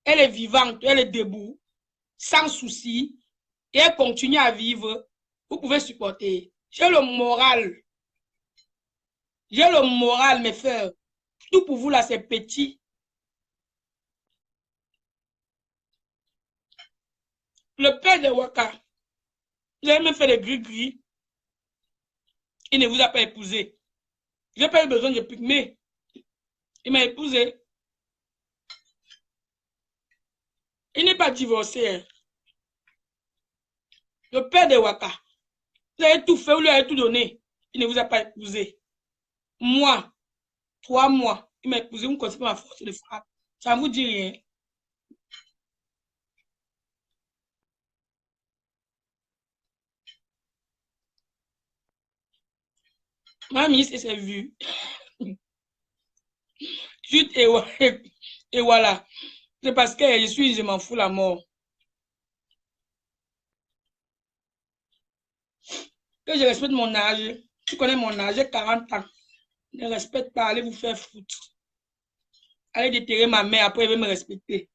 S4: Elle est vivante, elle est debout, sans souci, et elle continue à vivre. Vous pouvez supporter. J'ai le moral. J'ai le moral, mes frères. Tout pour vous, là, c'est petit. Le père de Waka, il a même fait des gris-gris. Il ne vous a pas épousé. Je n'ai pas eu besoin de pygmée. Il m'a épousé. Il n'est pas divorcé. Hein. Le père de Waka, vous avez tout fait, vous lui avez tout donné. Il ne vous a pas épousé. Moi, 3 mois, il m'a épousé, vous ne connaissez pas ma force de frappe. Ça ne vous dit rien. Ma ministre s'est vue. Et voilà. C'est parce que je m'en fous la mort. Que je respecte mon âge. Tu connais mon âge, j'ai 40 ans. Ne respecte pas, allez vous faire foutre. Allez déterrer ma mère, après elle va me respecter.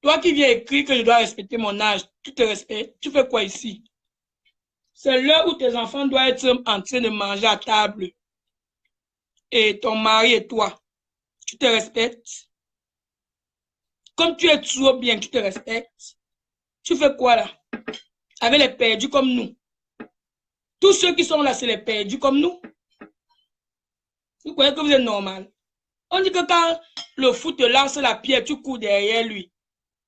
S4: Toi qui viens écrire que je dois respecter mon âge, tu te respectes. Tu fais quoi ici? C'est l'heure où tes enfants doivent être en train de manger à table. Et ton mari et toi, tu te respectes. Comme tu es toujours bien, tu te respectes. Tu fais quoi là? Avec les perdus comme nous. Tous ceux qui sont là, c'est les perdus comme nous. Vous croyez que vous êtes normal? On dit que quand le fou te lance la pierre, tu cours derrière lui.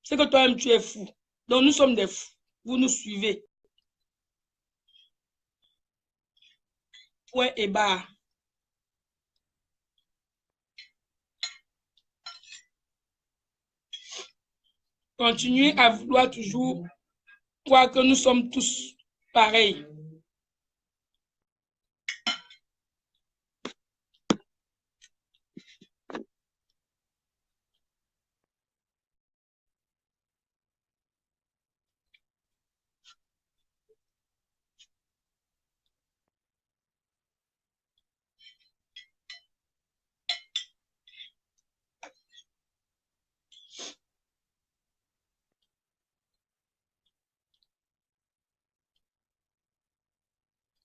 S4: C'est que toi-même, tu es fou. Donc, nous sommes des fous. Vous nous suivez. Point et barre. Continuez à vouloir toujours croire que nous sommes tous pareils.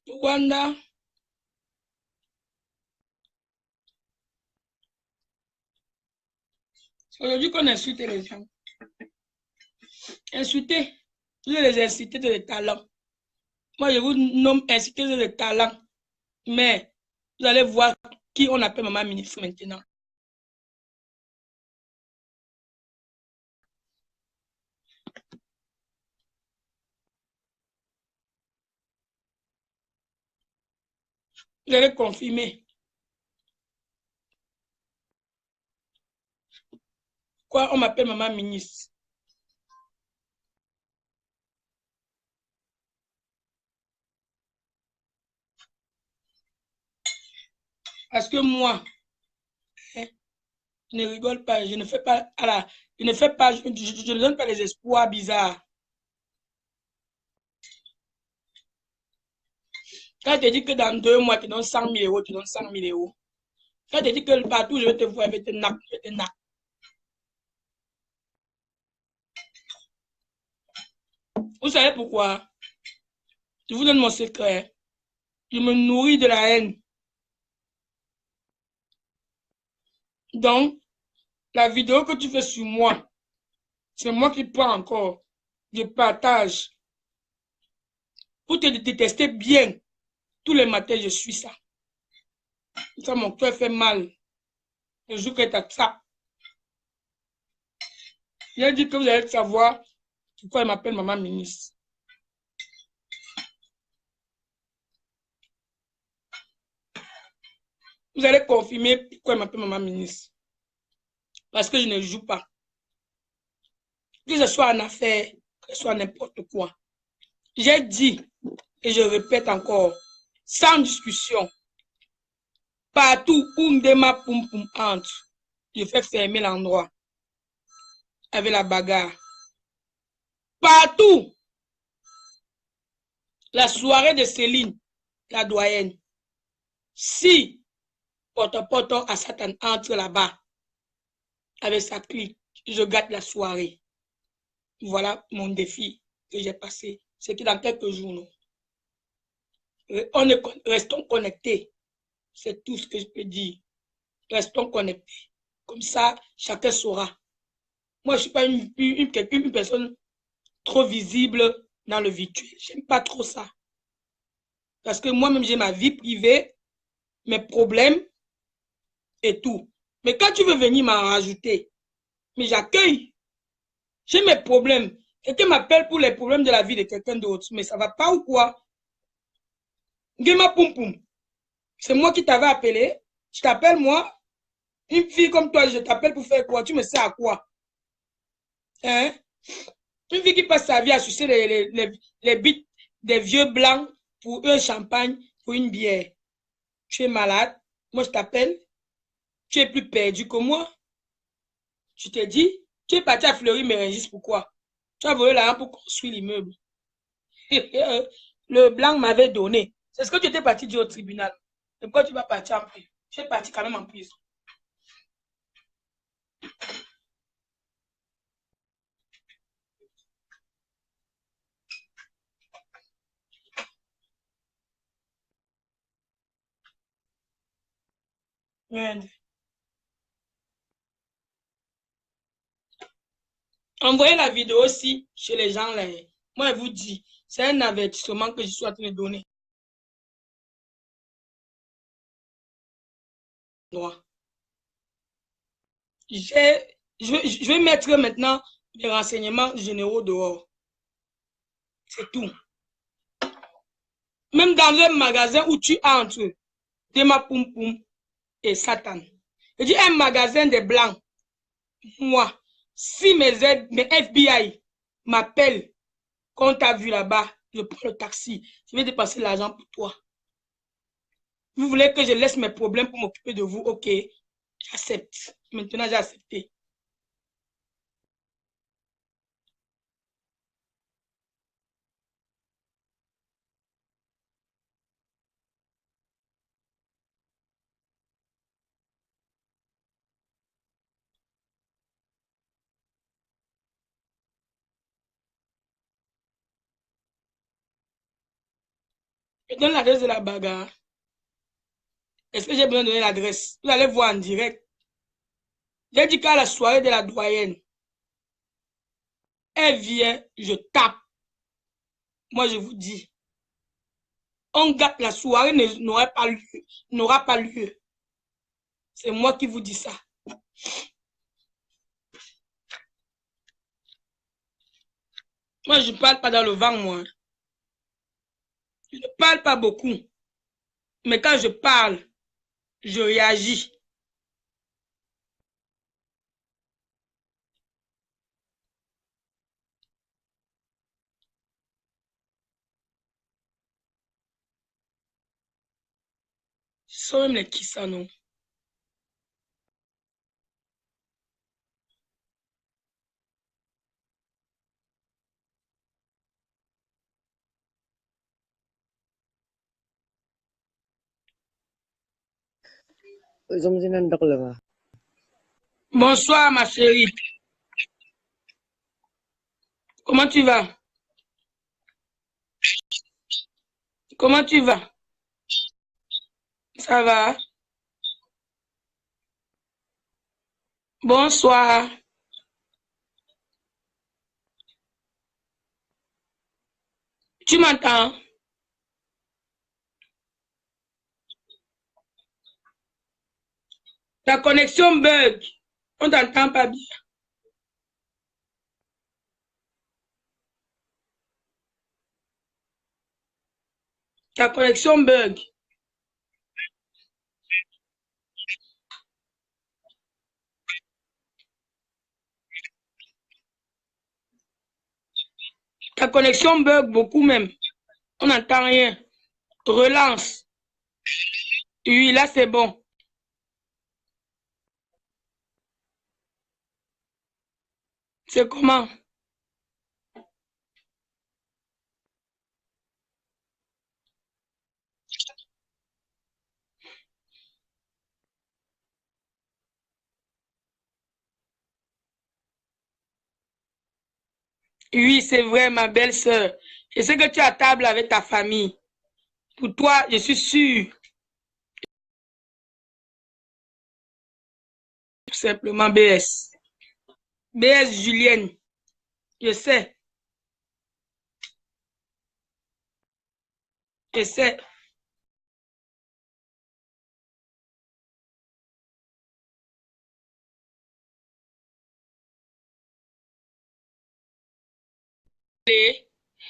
S4: Rwanda, aujourd'hui qu'on insulte les gens. Insulter, vous les inciter de talent. Moi, je vous nomme inciter de talent. Mais vous allez voir qui on appelle maman ministre maintenant. Vous allez confirmer. Quoi, on m'appelle maman ministre. Parce que moi, hein, je ne rigole pas, je ne fais pas, je ne fais pas, je ne donne pas les espoirs bizarres. Quand tu dis que dans 2 mois, tu donnes 100 000 euros, tu donnes 100 000 euros. Quand tu dis que partout, je vais te voir, je vais te nappe, je vais te nappe. Vous savez pourquoi? Je vous donne mon secret. Je me nourris de la haine. Donc, la vidéo que tu fais sur moi, c'est moi qui prends encore. Je partage. Pour te détester bien. Tous les matins, je suis ça. Ça, mon cœur fait mal. Le jour que tu as ça. J'ai dit que vous allez savoir pourquoi elle m'appelle maman ministre. Vous allez confirmer pourquoi elle m'appelle maman ministre. Parce que je ne joue pas. Que ce soit en affaires, que ce soit n'importe quoi. J'ai dit, et je répète encore, sans discussion, partout où Ndema Poum Poum entre, je fais fermer l'endroit avec la bagarre. Partout, la soirée de Céline, la doyenne, si Poto à Satan entre là-bas avec sa clique, je gâte la soirée. Voilà mon défi que j'ai passé. C'est que dans quelques jours, non. Restons connectés. C'est tout ce que je peux dire. Restons connectés. Comme ça, chacun saura. Moi, je ne suis pas une personne trop visible dans le virtuel. Je n'aime pas trop ça. Parce que moi-même, j'ai ma vie privée, mes problèmes et tout. Mais quand tu veux venir m'en rajouter, mais j'accueille. J'ai mes problèmes. Quelqu'un m'appelle pour les problèmes de la vie de quelqu'un d'autre. Mais ça ne va pas ou quoi? Ngema Poum Poum. C'est moi qui t'avais appelé. Je t'appelle moi. Une fille comme toi, je t'appelle pour faire quoi? Tu me sais à quoi? Hein? Une fille qui passe sa vie à sucer les bites des vieux blancs pour un champagne, pour une bière. Tu es malade. Moi, je t'appelle. Tu es plus perdu que moi. Je te dis, tu es parti à Fleury-Mérogis, pourquoi? Tu as volé l'argent pour construire l'immeuble. Le blanc m'avait donné. C'est ce que tu étais parti dire au tribunal. Et pourquoi tu vas partir en prison? Tu es parti quand même en prison. Merde. Envoyez la vidéo aussi chez les gens là. Moi, je vous dis, c'est un avertissement que je suis en train de donner. Je vais mettre maintenant les renseignements généraux dehors. C'est tout. Même dans un magasin où tu entres, Ndema Poum Poum et Satan. Je dis un magasin de blancs. Moi, si mes FBI m'appellent, quand tu as vu là-bas, je prends le taxi, je vais dépenser l'argent pour toi. Vous voulez que je laisse mes problèmes pour m'occuper de vous? Ok, j'accepte. Maintenant, j'ai accepté. Je donne l'adresse de la bagarre. Est-ce que j'ai besoin de donner l'adresse? Vous allez voir en direct. J'ai dit qu'à la soirée de la doyenne, elle vient, je tape. Moi, je vous dis, on gâte la soirée n'aura pas lieu. C'est moi qui vous dis ça. Moi, je ne parle pas dans le vent, moi. Je ne parle pas beaucoup. Mais quand je parle, je réagis. Ce sont même les qui ça, non? Bonsoir, ma chérie. Comment tu vas? Comment tu vas? Ça va? Bonsoir. Tu m'entends? Ta connexion bug. On t'entend pas bien. Ta connexion bug. Ta connexion bug beaucoup même. On n'entend rien. Relance. Oui, là c'est bon. C'est comment? Oui, c'est vrai, ma belle-sœur. Je sais que tu es à table avec ta famille. Pour toi, je suis sûre. Tout simplement BS. BS Julienne. Je sais. Je sais.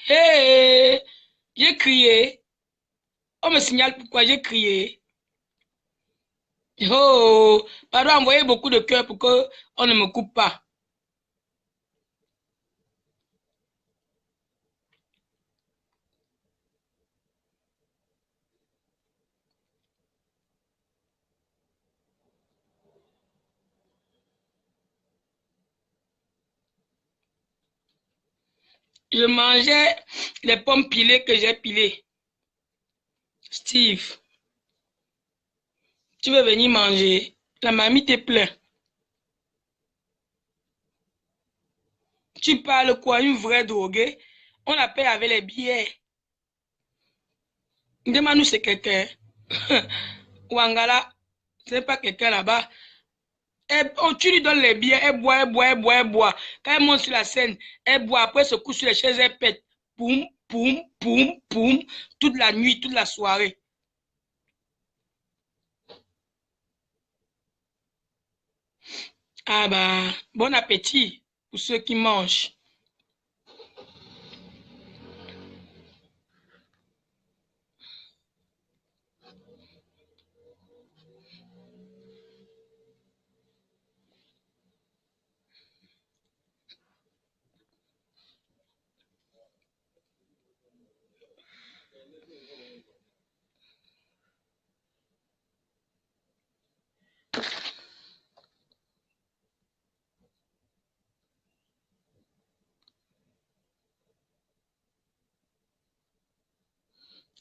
S4: Hey, j'ai crié. On me signale pourquoi j'ai crié. Oh, pardon, envoyez beaucoup de cœurs pour qu'on ne me coupe pas. Je mangeais les pommes pilées que j'ai pilées. Steve, tu veux venir manger? La mamie te plaint. Tu parles quoi? Une vraie droguée? On la paie avec les billets. Demande-nous c'est quelqu'un. Wangala, c'est pas quelqu'un là-bas. Tu lui donnes les billets, elle boit, elle boit, elle boit, elle boit. Quand elle monte sur la scène, elle boit, après se couche sur les chaises, elle pète. Poum, poum, poum, poum, toute la nuit, toute la soirée. Ah bah, bon appétit pour ceux qui mangent.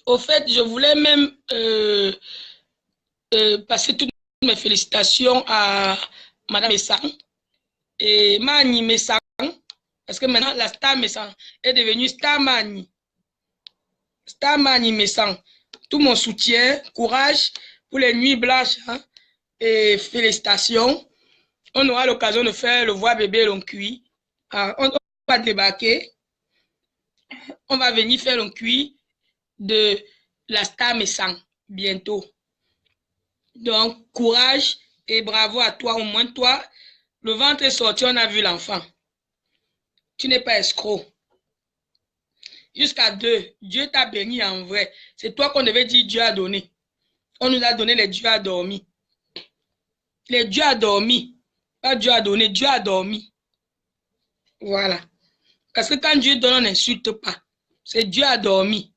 S4: Au fait, je voulais même passer toutes mes félicitations à Madame Messang et Mani Messang, parce que maintenant la star Messang est devenue star Mani. Star Mani Messang. Tout mon soutien, courage pour les nuits blanches hein, et félicitations. On aura l'occasion de faire le voix bébé long cuit. On va débarquer. On va venir faire le cuit de la star Messang bientôt. Donc, courage et bravo à toi. Au moins, toi, le ventre est sorti, on a vu l'enfant. Tu n'es pas escroc. Jusqu'à 2, Dieu t'a béni en vrai. C'est toi qu'on devait dire Dieu a donné. On nous a donné les dieux a dormi. Les dieux a dormi. Pas Dieu a donné, Dieu a dormi. Voilà. Parce que quand Dieu donne, on n'insulte pas. C'est Dieu a dormi.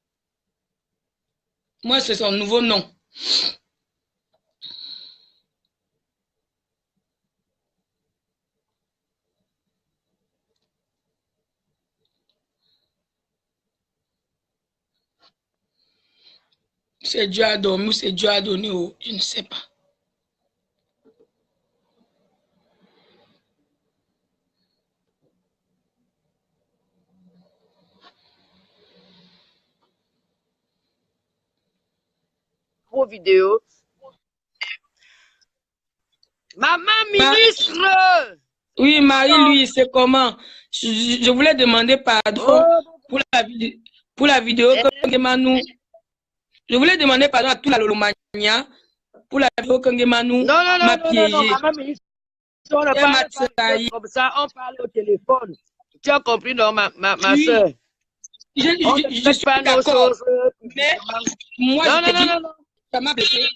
S4: Moi, c'est son nouveau nom.
S1: C'est Dieu à dormir ou c'est Dieu à donner, oh, je ne sais pas.
S2: Vos vidéos. Maman ministre!
S1: Oui, Marie-Louis, c'est comment? Je voulais demander pardon pour la vidéo que Gemanou. Je voulais demander pardon à toute la Lolomania pour la vidéo que Gemanou m'a piégé.
S2: Non, maman ministre, on ne parle pas comme ça, on parle au téléphone. Tu as compris, non, ma soeur?
S1: Je suis pas d'accord. Mais moi, je te dis, ça m'a blessé.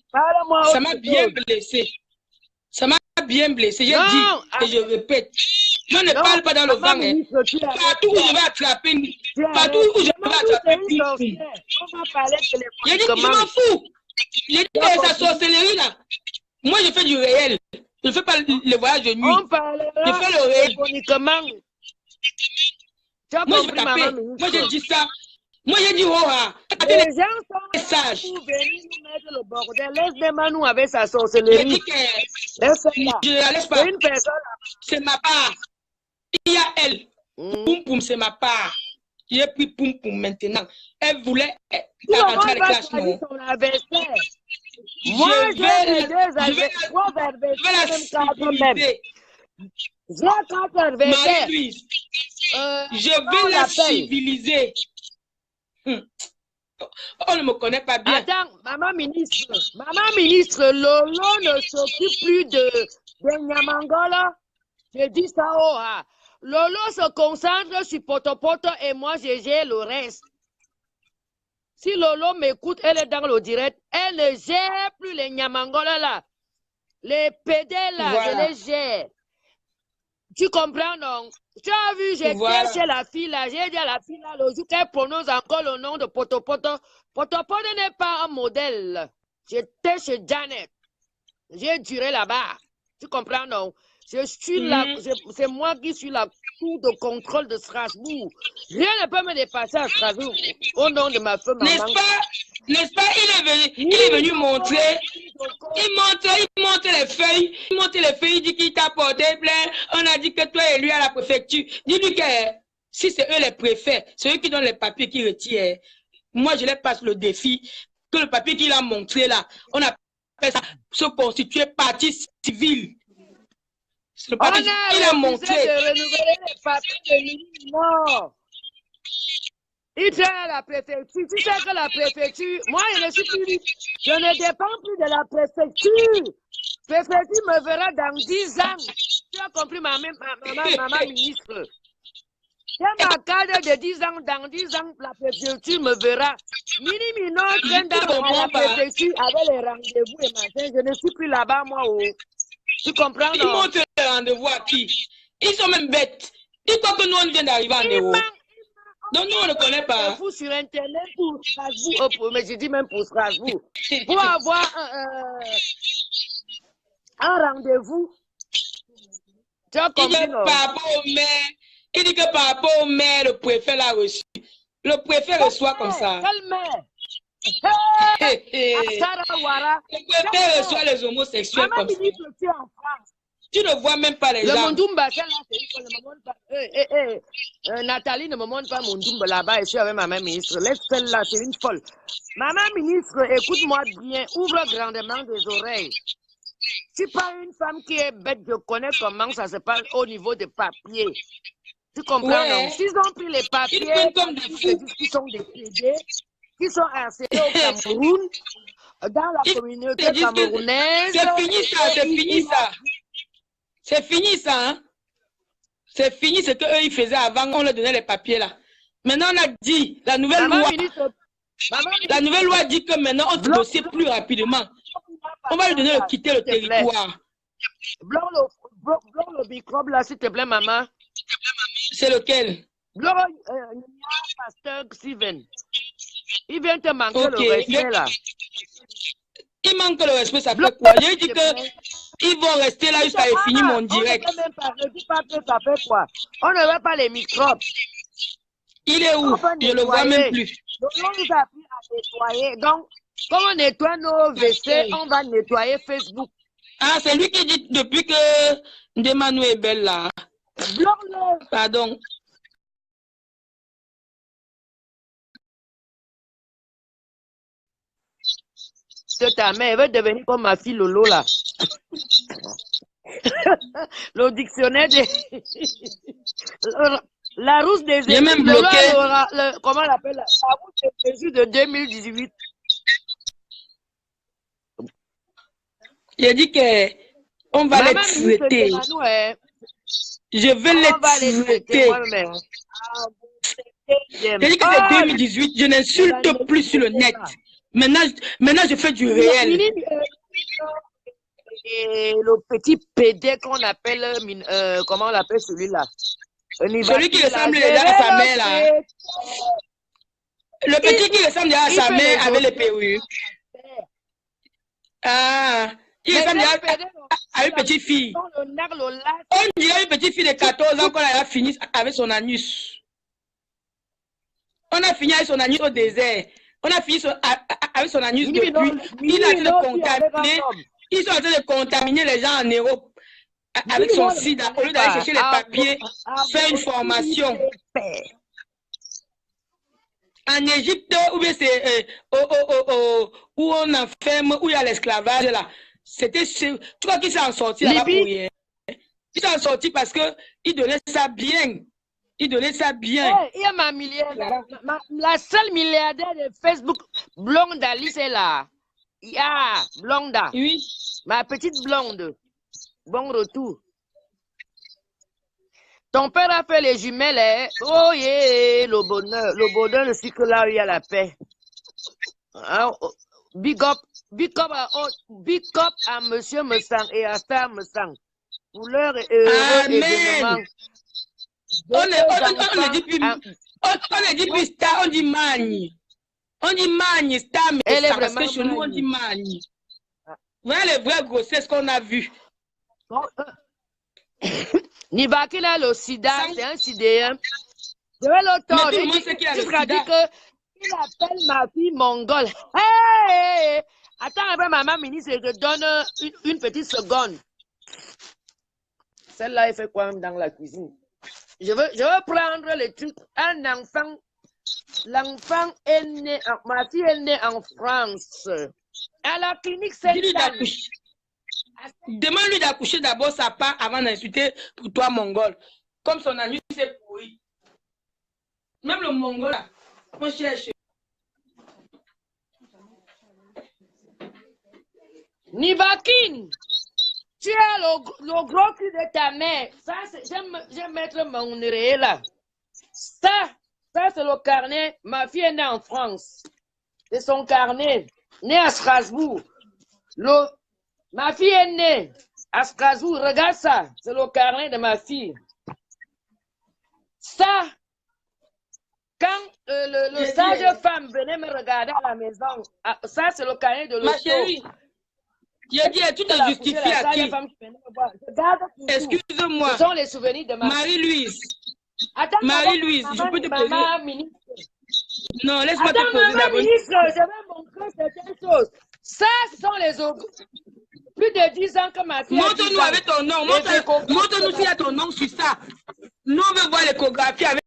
S1: Ça m'a bien blessé. Ça m'a bien blessé. J'ai dit et je répète. Je ne parle pas dans le vent. Partout où je vais attraper une fille. J'ai dit que je m'en fous. J'ai dit que sa sorcellerie là. Moi, je fais du réel. Je ne fais pas le voyage de nuit. Je fais le réel. Moi, je tape. Moi, j'ai dit ça. Moi, j'ai dit, oh,
S2: les gens sont venus nous mettre le bordel. Laisse Manou avec sa sorcellerie.
S1: Je ne la laisse pas. C'est ma part. Il y a elle. Poum poum, c'est ma part. J'ai pris poum poum maintenant. Elle voulait rentrer à la classe.
S2: Moi, j'ai trois adversaires. J'ai 4 adversaires.
S1: Je vais la civiliser. On ne me connaît pas bien.
S2: Attends, maman ministre, Lolo ne s'occupe plus de Nyamangola. Je dis ça, oh, ah. Lolo se concentre sur Potopoto et moi, je gère le reste. Si Lolo m'écoute, elle est dans le direct. Elle ne gère plus les Nyamangola là. Les PD là, voilà. Je les gère. Tu comprends, non? Tu as vu, j'étais chez la fille là. J'ai dit à la fille là, le jour qu'elle prononce encore le nom de Potopoto. Potopoto n'est pas un modèle. J'étais chez Janet. J'ai duré là-bas. Tu comprends, non? Je suis là, c'est moi qui suis la cour de contrôle de Strasbourg. Rien ne peut me dépasser à Strasbourg au nom de ma femme.
S1: N'est-ce pas? Il est venu montrer. Il montre les feuilles. Il dit qu'il t'a porté plainte. On a dit que toi et lui à la préfecture. Dis-lui que si c'est eux les préfets, c'est eux qui donnent les papiers qui retirent. Moi, je les passe le défi que le papier qu'il a montré là, on appelle ça se constituer partie civile. Il a montré.
S2: De renouveler les papiers de non. Il traîne à la préfecture. Tu sais que la préfecture, moi, je ne dépends plus de la préfecture. La préfecture me verra dans 10 ans. Tu as compris, maman ministre. J'ai ma cadre de 10 ans. Dans 10 ans, la préfecture me verra. Mini traîne dans la préfecture avec les rendez-vous et machin. Je ne suis plus là-bas, moi. Oh. Tu comprends, non?
S1: Ils montrent les rendez-vous à qui? Ils sont même bêtes. Ils croient que nous, on vient d'arriver en Europe. Donc, nous, on ne connaît pas.
S2: Je fous sur Internet pour Strasbourg. Mais je dis même pour Strasbourg. Pour avoir un rendez-vous. Tu as compris, non?
S1: Il dit que par rapport au maire, le préfet l'a reçu. Le préfet reçoit comme ça.
S2: Quel maire?
S1: Le préfet reçoit les homosexuels comme ça. Tu ne vois même pas les gens.
S2: Le Mondumba, Nathalie ne me montre pas Mondumba là-bas. Je suis avec maman ministre. Laisse celle-là, c'est une folle. Maman ministre, écoute-moi bien. Ouvre grandement des oreilles. Je ne suis pas une femme qui est bête. Je connais comment ça se passe au niveau des papiers. Tu comprends, non? S'ils ont pris les papiers, qui sont des PD, qui sont harcelés au Cameroun, dans la communauté camerounaise.
S1: C'est fini ça, c'est fini ça. C'est fini ça, hein? C'est fini ce qu'eux ils faisaient avant, on leur donnait les papiers là. Maintenant on a dit, la nouvelle loi dit que maintenant on se dossier plus rapidement. On va lui donner de quitter le territoire.
S2: Bloque le microbe là, s'il te plaît, maman.
S1: C'est lequel?
S2: Pasteur Steven. Il vient te manquer le respect là.
S1: Il manque le respect, ça fait quoi? J'ai dit qu'ils vont rester là jusqu'à finir mon direct.
S2: Ne dis pas que ça fait quoi? On ne veut pas les microbes.
S1: Il est où? Je ne le vois même plus.
S2: Donc, on nous a appris à nettoyer. Donc, Comme on nettoie nos WC, on va nettoyer Facebook.
S1: Ah, c'est lui qui dit depuis que Ndemanu est belle là.
S2: Bloque-le.
S1: Pardon.
S2: Ta mère veut devenir comme ma fille Lolo là. Le dictionnaire des... La rousse des
S1: J'ai même bloqué.
S2: Comment on l'appelle? La rousse des Jésus de 2018.
S1: Il dit que on va les traiter. Je vais les traiter. Il dit que c'est 2018. Je n'insulte plus sur le net. Maintenant, je fais du réel.
S2: Et le petit PD qu'on appelle, comment on l'appelle celui-là?
S1: Celui qui ressemble déjà à sa mère là. Le petit qui ressemble déjà à sa mère avec les perruques. Ah, il ressemble déjà à une petite fille. On dirait une petite fille de 14 ans qu'on a fini avec son anus. On a fini avec son anus au désert. On a fini avec son anus depuis. Il a été contaminé. Ils sont en train de contaminer les gens en Europe avec son sida. Au lieu d'aller chercher les papiers, faire une formation. En Égypte, où c'est où on enferme, où il y a l'esclavage là. C'était tu crois qu'ils s'en sortis là-bas pour rien. Ils s'en sortis parce qu'ils donnaient ça bien. Ils donnaient ça bien.
S2: Il y a ma milliardaire, la seule milliardaire de Facebook, blonde Alice est là. Yeah, Blonda.
S1: Oui.
S2: Ma petite blonde. Bon retour. Ton père a fait les jumelles, hein? Oh yeah, le bonheur, le cycle là où il y a la paix. Hein? Big up à Monsieur Messang et à Star Messang. Pour leur heureux événement.
S1: On ne dit plus Star, on dit Magne. On dit Magne, Star Messang, parce que chez nous on dit Magne. Voilà les vraies grossesses qu'on a vues.
S2: Nibaki là, le sida, c'est un sidéen. Je vais l'autre. Il appelle ma fille mongole. Hey! Attends, après maman ministre, je te donne une petite seconde. Celle-là, elle fait quoi même dans la cuisine? Je veux prendre le truc. Un enfant, l'enfant est né, ma fille est née en France. À la clinique Saint-Anne.
S1: Demande-lui d'accoucher d'abord sa part avant d'insulter pour toi, mongol. Comme son ami, c'est pourri. Même le mongol, là, on cherche.
S2: Nibakin, tu as le gros cul de ta mère. Ça, j'aime mettre mon oreille là. Ça c'est le carnet. Ma fille est née en France. C'est son carnet. Née à Strasbourg. Ma fille est née à Strasbourg. Regarde ça. C'est le carnet de ma fille. Ça, quand le sage-femme venait me regarder à la maison, ça c'est le carnet de l'auto.
S1: Ma chérie, j'ai dit, tu te justifies à qui? Excuse-moi.
S2: Ce sont les souvenirs de ma
S1: Marie-Louise.
S2: Marie-Louise,
S1: je peux te poser. Non,
S2: Attends,
S1: laisse-moi te poser
S2: maman ministre, je vais montrer certaines choses. Ça, ce sont les plus de 10 ans que ma fille.
S1: Montre-nous avec ton nom. Montre-nous s'il y a ton nom sur ça. Nous, on veut voir l'échographie avec